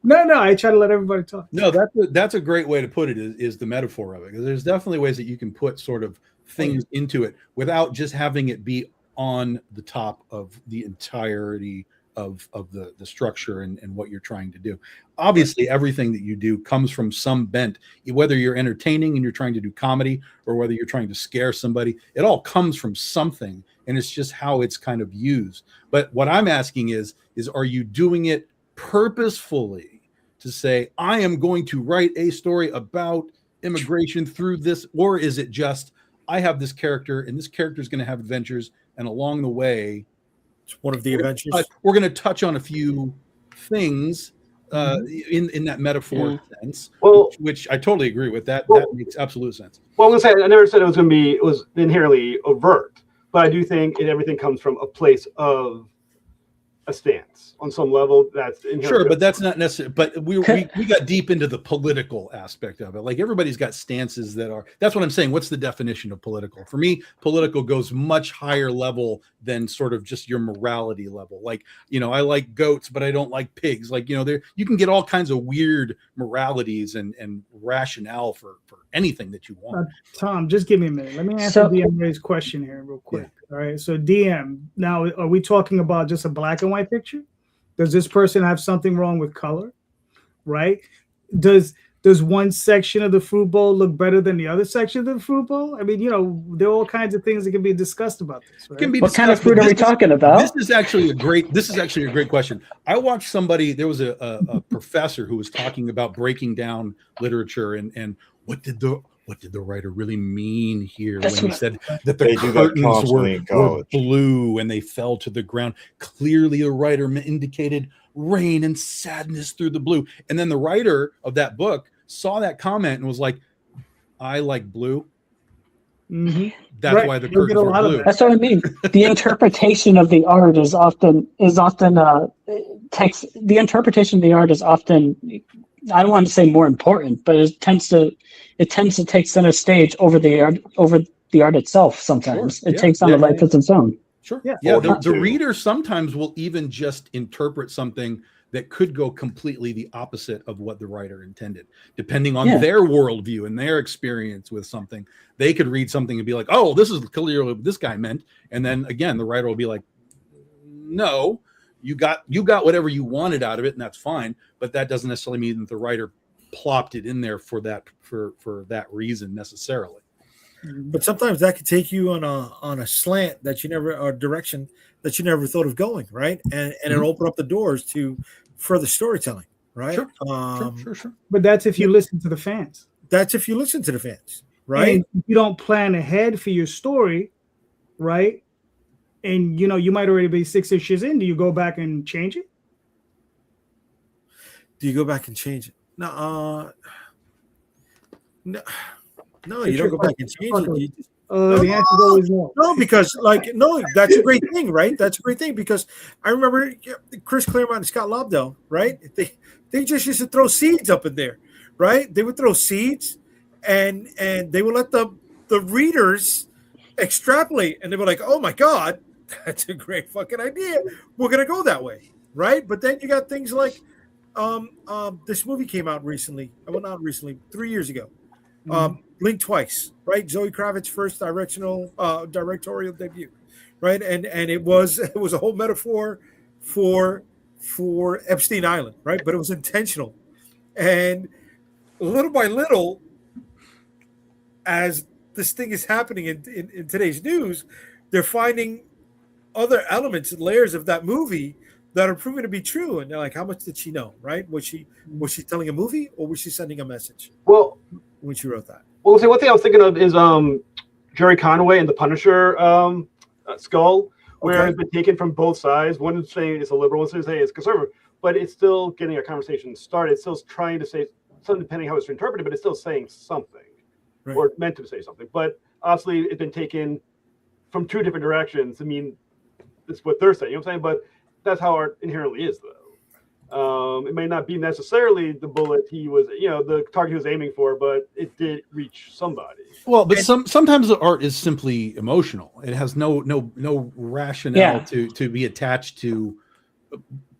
No, I try to let everybody talk. No, that's a great way to put it. Is the metaphor of it, because there's definitely ways that you can put sort of things into it without just having it be on the top of the entirety of the structure and what you're trying to do. Obviously, everything that you do comes from some bent, whether you're entertaining and you're trying to do comedy or whether you're trying to scare somebody, it all comes from something, and it's just how it's kind of used. But what I'm asking is are you doing it purposefully to say, I am going to write a story about immigration through this, or is it just, I have this character and this character is going to have adventures, and along the way, one of the adventures, we're going to touch on a few things in that metaphor sense, which I totally agree with. That makes absolute sense. Well, I never said it was inherently overt, but I do think everything comes from a place of a stance on some level. That's sure, but that's not necessary. But we got deep into the political aspect of it. Like everybody's got stances that's what I'm saying. What's the definition of political? For me, political goes much higher level than sort of just your morality level. Like, I like goats, but I don't like pigs. Like, there you can get all kinds of weird moralities and rationale for anything that you want. Tom, just give me a minute. Let me answer DM's question here real quick. Yeah. All right. So DM, now are we talking about just a black and white picture? Does this person have something wrong with color? Right? Does one section of the fruit bowl look better than the other section of the fruit bowl? I mean, there are all kinds of things that can be discussed about this. Right? What kind of fruit are we talking about? This is actually a great question. I watched somebody. There was a professor who was talking about breaking down literature and what did the writer really mean here when he said that the curtains were blue and they fell to the ground? Clearly, the writer indicated rain and sadness through the blue. And then the writer of that book saw that comment and was like, I like blue. Mm-hmm. That's why the curtains were blue. That's what I mean. The interpretation of the art is often the interpretation of the art is often, I don't want to say more important, but it tends to take center stage over the art itself. Sometimes it takes on a life of its own. Sure. Yeah. The reader sometimes will even just interpret something that could go completely the opposite of what the writer intended, depending on their worldview and their experience with something. They could read something and be like, "Oh, this is clearly what this guy meant," and then again, the writer will be like, "No, you got whatever you wanted out of it, and that's fine, but that doesn't necessarily mean that the writer plopped it in there for that reason necessarily." But sometimes that could take you on a slant that you never, or direction that you never thought of going, right? And it'll open up the doors to further storytelling, right? Sure. But that's if you listen to the fans. That's if you listen to the fans, right? And if you don't plan ahead for your story, right? and you might already be 6 issues in. Do you go back and change it? Do you go back and change it? No, no, It's you a don't trick go back question. and change it. You just, The answer is always no. no, because that's a great thing, right? That's a great thing because I remember Chris Claremont and Scott Lobdell, right? They just used to throw seeds up in there, right? They would throw seeds, and they would let the readers extrapolate, and they were like, "Oh my God, that's a great fucking idea. We're gonna go that way, right?" But then you got things like this movie came out recently. Well, not recently, 3 years ago. Blink Twice, right? Zoe Kravitz's first directorial debut, right? And it was a whole metaphor for Epstein Island, right? But it was intentional, and little by little, as this thing is happening in today's news, they're finding other elements and layers of that movie that are proving to be true. And they're like, how much did she know, right? Was she telling a movie, or was she sending a message Well, when she wrote that? Well, see, one thing I was thinking of is Jerry Conway and the Punisher skull, where it's been taken from both sides. One is saying it's a liberal, one is saying it's conservative, but it's still getting a conversation started. It's still trying to say something, depending how it's interpreted, but it's still saying something, Right. or meant to say something. But obviously, it's been taken from two different directions. I mean, it's what they're saying. You know what I'm saying? But that's how art inherently is, though. It may not be necessarily the bullet he was, the target he was aiming for, but it did reach somebody. Well, but sometimes the art is simply emotional. It has no rationale to be attached to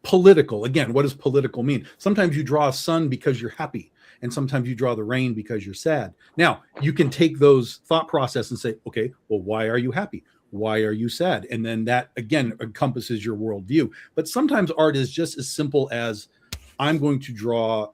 political. Again, what does political mean? Sometimes you draw a sun because you're happy, and sometimes you draw the rain because you're sad. Now, you can take those thought process and say, okay, well, why are you happy? Why are you sad? And then that, again, encompasses your worldview. But sometimes art is just as simple as, I'm going to draw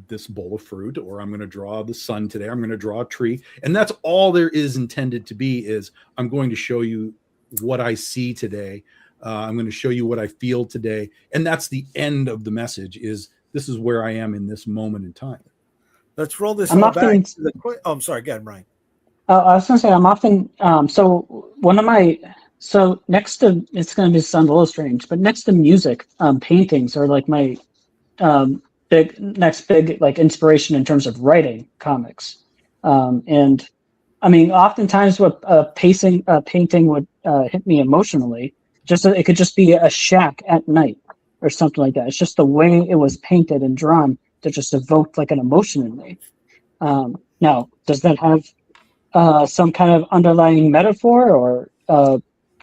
this bowl of fruit, or I'm going to draw the sun today. I'm going to draw a tree. And that's all there is intended to be, is I'm going to show you what I see today. I'm going to show you what I feel today. And that's the end of the message, is this is where I am in this moment in time. Let's roll this I'm all often- back to the – oh, I'm sorry. Go ahead, Ryan. I was going to say, I'm often next to, it's going to sound a little strange, but next to music, paintings are like my big like inspiration in terms of writing comics. And I mean, oftentimes what painting would hit me emotionally. It could just be a shack at night or something like that. It's just the way it was painted and drawn that just evoked like an emotion in me. Now, does that have some kind of underlying metaphor, or I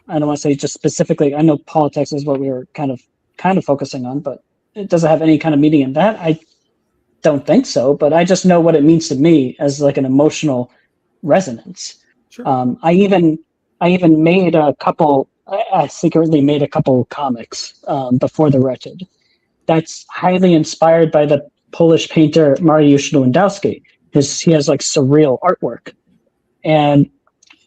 don't want to say just specifically? I know politics is what we were kind of focusing on, but it doesn't have any kind of meaning in that. I don't think so, but I just know what it means to me as like an emotional resonance. Sure. I even made a couple. I secretly made a couple comics before The Wretched. That's highly inspired by the Polish painter Mariusz Lewandowski. He has like surreal artwork. And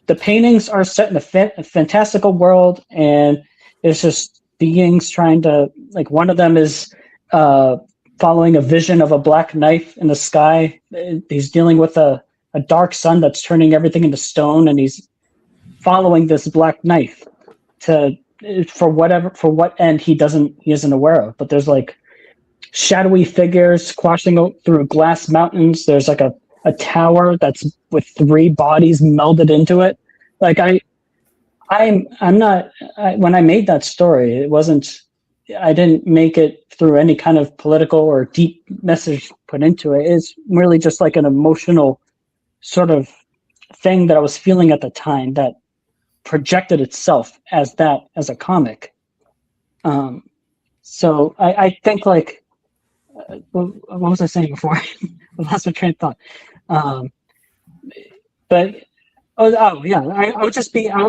the paintings are set in a fantastical world, and it's just beings trying to, like, one of them is following a vision of a black knife in the sky. He's dealing with a dark sun that's turning everything into stone, and he's following this black knife for what end he isn't aware of. But there's like shadowy figures squashing through glass mountains. There's like a tower that's with 3 bodies melded into it. Like when I made that story, I didn't make it through any kind of political or deep message put into it. It's really just like an emotional sort of thing that I was feeling at the time that projected itself as a comic. So I think, like, what was I saying before? I lost my train of thought. But I would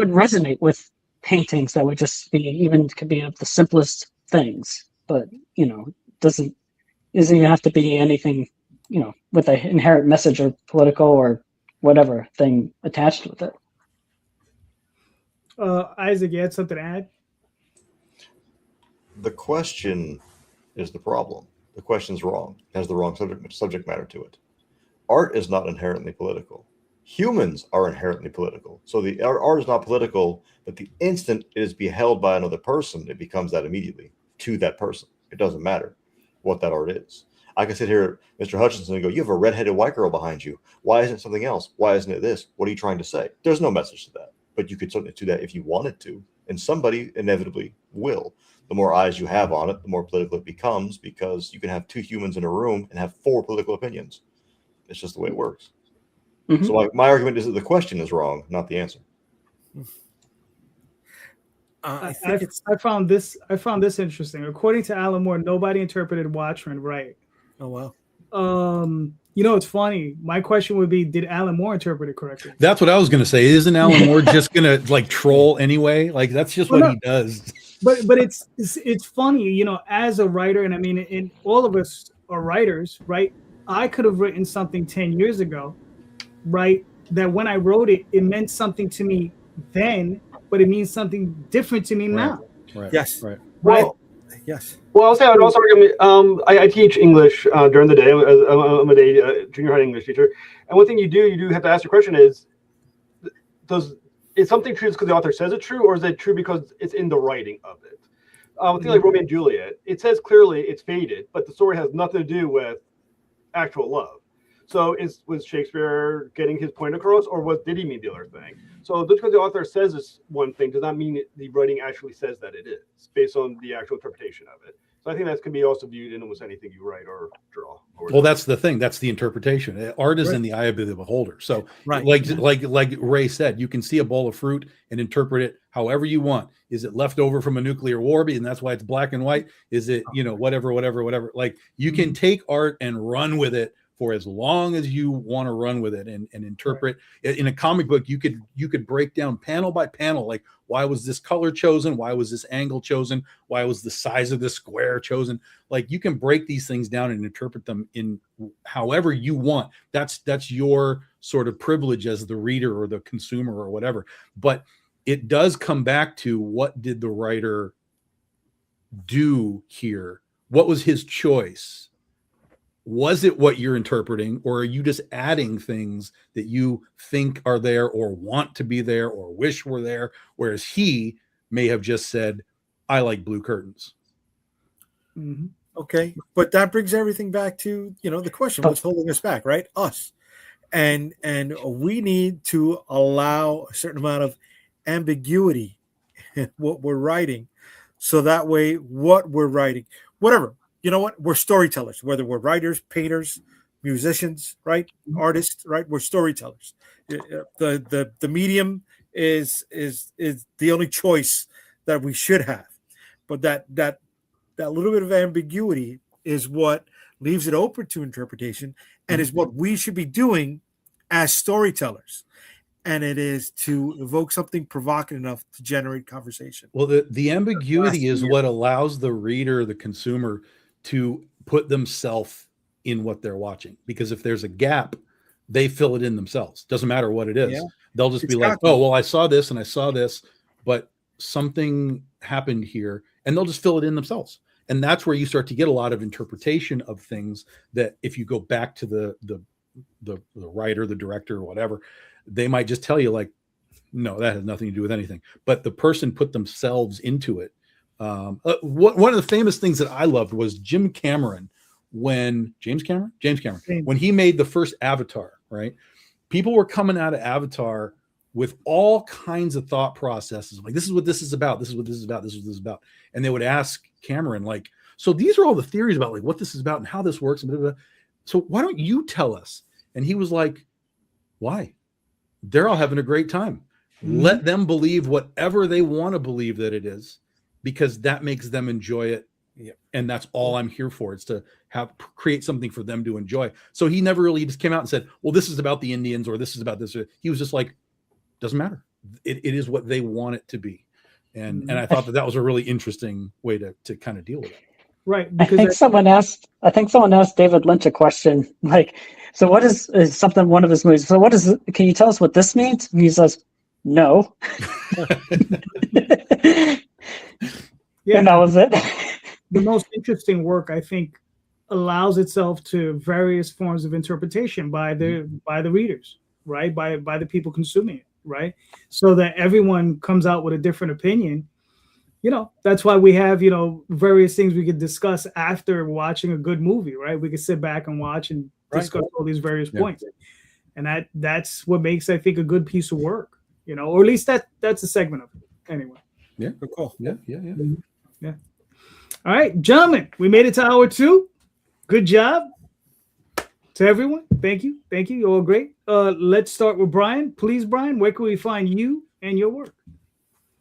resonate with paintings that would just be, could be of the simplest things, but doesn't even have to be anything with an inherent message or political or whatever thing attached with it. Isaac, you had something to add? The question is the problem. The question's wrong. It has the wrong subject matter to it. Art is not inherently political. Humans are inherently political. So the art is not political, but But the instant it is beheld by another person, it becomes that immediately to that person. It doesn't matter what that art is. I can sit here, Mr. Hutchison, and go, you have a redheaded white girl behind you. Why isn't it something else? Why isn't it this? What are you trying to say? There's no message to that. But you could certainly do that if you wanted to. And somebody inevitably will. The more eyes you have on it, the more political it becomes, because you can have 2 humans in a room and have 4 political opinions. It's just the way it works. Mhm. So my argument is that the question is wrong, not the answer. I think it's. I found this interesting. According to Alan Moore, nobody interpreted Watchmen right. Oh wow. It's funny. My question would be, did Alan Moore interpret it correctly? That's what I was going to say. Isn't Alan Moore just going to like troll anyway? Like that's just what he does. But it's funny, as a writer, and I mean, and all of us are writers, right? I could have written something 10 years ago, right? That when I wrote it, it meant something to me then, but it means something different to me now. Right. Yes. Right. Well, Yes. Well, I'll say I would also argue. I teach English during the day. I'm a day junior high English teacher, and one thing you do have to ask the question is something true because the author says it's true, or is it true because it's in the writing of it? A thing like Romeo and Juliet, it says clearly it's fated, but the story has nothing to do with actual love. So was Shakespeare getting his point across, or did he mean the other thing? So just because the author says this one thing does not mean the writing actually says that it is, based on the actual interpretation of it. So I think that can be also viewed in almost anything you write or draw. Well, that's the thing. That's the interpretation. Art is in the eye of the beholder. So, like Ray said, you can see a bowl of fruit and interpret it however you want. Is it left over from a nuclear war, and that's why it's black and white? Is it whatever? Like you can take art and run with it for as long as you want to run with it and interpret. In a comic book, you could break down panel by panel, like why was this color chosen? Why was this angle chosen? Why was the size of this square chosen? Like you can break these things down and interpret them in however you want. That's your sort of privilege as the reader or the consumer or whatever. But it does come back to, what did the writer do here? What was his choice? Was it what you're interpreting, or are you just adding things that you think are there or want to be there or wish were there? Whereas he may have just said, I like blue curtains. Mm-hmm. Okay. But that brings everything back to, the question, what's holding us back, right? Us. And we need to allow a certain amount of ambiguity in what we're writing. So that way, what we're writing, whatever, we're storytellers, whether we're writers, painters, musicians, right? Artists, right? We're storytellers. The medium is the only choice that we should have. But that little bit of ambiguity is what leaves it open to interpretation, and is what we should be doing as storytellers. And it is to evoke something provocative enough to generate conversation. Well, the ambiguity is what allows the reader, the consumer, to put themselves in what they're watching. Because if there's a gap, they fill it in themselves. Doesn't matter what it is. Yeah. They'll just be like, oh, well, I saw this and I saw this, but something happened here, and they'll just fill it in themselves. And that's where you start to get a lot of interpretation of things that, if you go back to the writer, the director, or whatever, they might just tell you, like, no, that has nothing to do with anything. But the person put themselves into it. One of the famous things that I loved was James Cameron, when he made the first Avatar, right? People were coming out of Avatar with all kinds of thought processes, like, this is what this is about, this is what this is about, this is what this is about. And they would ask Cameron, like, so these are all the theories about, like, what this is about and how this works, and blah, blah, blah. So why don't you tell us? And he was like, why? They're all having a great time. Let them believe whatever they want to believe that it is, because that makes them enjoy it. Yeah. And that's all I'm here for. It's to create something for them to enjoy. So he never really just came out and said, well, this is about the Indians, or this is about this. He was just like, doesn't matter. It is what they want it to be. And I thought that was a really interesting way to kind of deal with it. Right. I think someone asked David Lynch a question, like, so what is something, one of his movies? So what is, can you tell us what this means? And he says, no. Yeah, and that was it. The most interesting work, I think, allows itself to various forms of interpretation by the readers, right? By the people consuming it. right? So that everyone comes out with a different opinion. That's why we have, various things we could discuss after watching a good movie, right? We could sit back and watch and discuss all these various points. And that's what makes, I think, a good piece of work, or at least that's a segment of it anyway. Yeah. Cool. Yeah. All right, gentlemen, we made it to hour 2. Good job to everyone. Thank you. You're all great. Let's start with Brian. Please, Brian, where can we find you and your work?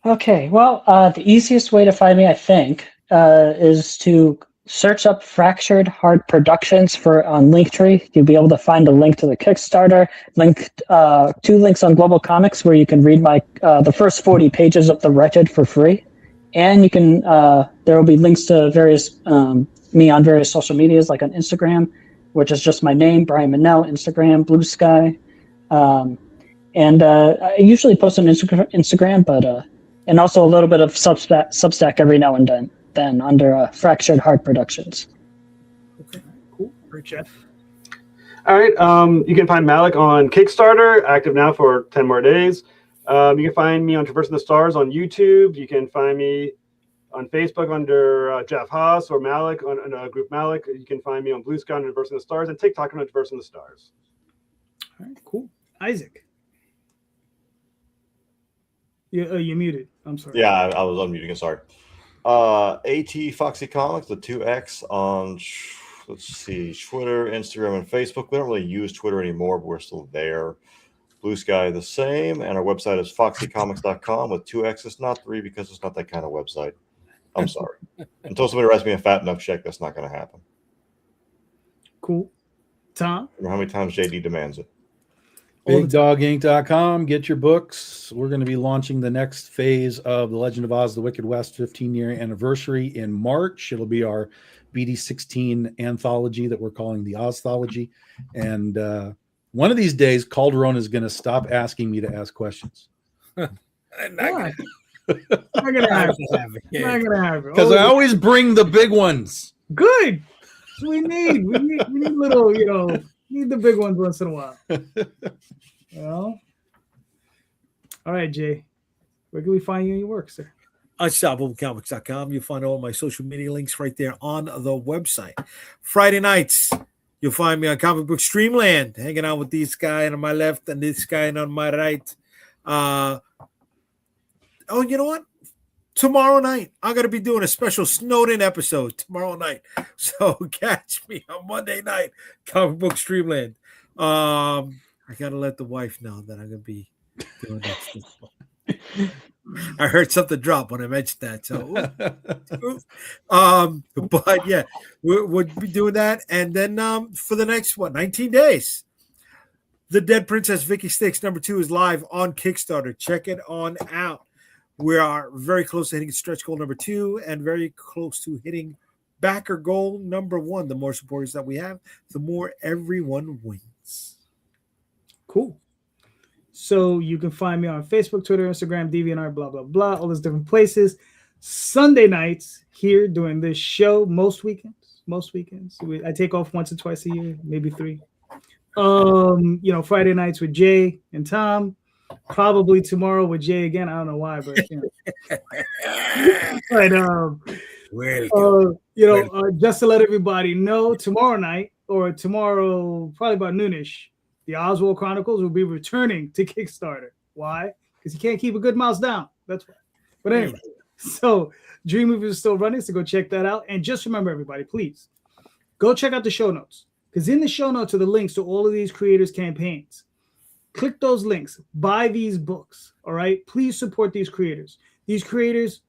Okay, well, the easiest way to find me, I think, is to search up Fractured Heart Productions on Linktree. You'll be able to find a link to the Kickstarter, 2 links on Global Comics where you can read the first 40 pages of The Wretched for free. And you can there will be links to me on various social medias, like on Instagram, which is just my name, Brian Mannell, Instagram, Blue Sky. And I usually post on Instagram, but and also a little bit of Substack every now and then under Fractured Heart Productions. Okay, cool. Great, Jeff. All right. You can find Malik on Kickstarter, active now for 10 more days. You can find me on Traversing the Stars on YouTube. You can find me on Facebook under Jeff Haas or Malik on group Malik. You can find me on Blue Sky under Traversing the Stars and TikTok under Traversing the Stars. All right, cool. Isaac. You're muted. I'm sorry. Yeah, I was unmuting. Sorry. AT Foxy Comics, the 2X on, let's see, Twitter, Instagram, and Facebook. We don't really use Twitter anymore, but we're still there. Blue Sky, the same. And our website is foxycomics.com with 2 X's, not 3, because it's not that kind of website. I'm sorry. Until somebody writes me a fat enough check, that's not going to happen. Cool. Tom? Remember how many times JD demands it? BigDogInc.com. Get your books. We're going to be launching the next phase of The Legend of Oz, The Wicked West 15-year anniversary in March. It'll be our BD16 anthology that we're calling the Ozthology. And one of these days, Calderon is going to stop asking me to ask questions. Not gonna happen. Because I always bring the big ones. Good. That's what we need. We need little, need the big ones once in a while. All right, Jay. Where can we find you in your work, sir? UnstoppableComics.com. You'll find all my social media links right there on the website. Friday nights, you'll find me on Comic Book Streamland, hanging out with this guy on my left and this guy on my right. You know what? Tomorrow night, I'm going to be doing a special Snowden episode tomorrow night. So catch me on Monday night, Comic Book Streamland. I got to let the wife know that I'm going to be doing that. I heard something drop when I mentioned that. So, but yeah, we'll be doing that. And then for the next 19 days, The Dead Princess Vicky Sticks #2 is live on Kickstarter. Check it on out. We are very close to hitting stretch goal #2 and very close to hitting backer goal #1. The more supporters that we have, the more everyone wins. Cool. So you can find me on Facebook, Twitter, Instagram, DeviantArt, blah, blah, blah, all those different places. Sunday nights here doing this show most weekends. I take off once or twice a year, maybe 3. Friday nights with Jay and Tom. Probably tomorrow with Jay again. I don't know why, but just to let everybody know, tomorrow night or tomorrow, probably about noonish, the Oswald Chronicles will be returning to Kickstarter. Why? Because you can't keep a good mouse down. That's why. But anyway, so Dream Movies is still running, so go check that out. And just remember, everybody, please go check out the show notes, because in the show notes are the links to all of these creators' campaigns. Click those links. Buy these books. All right. Please support these creators. These creators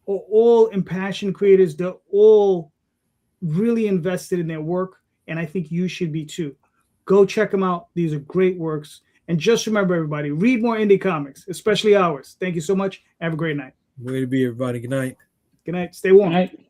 are all impassioned creators. They're all really invested in their work, and I think you should be too. Go check them out. These are great works. And just remember, everybody, read more indie comics, especially ours. Thank you so much. Have a great night. Way to be, everybody. Good night. Good night. Stay warm. Good night.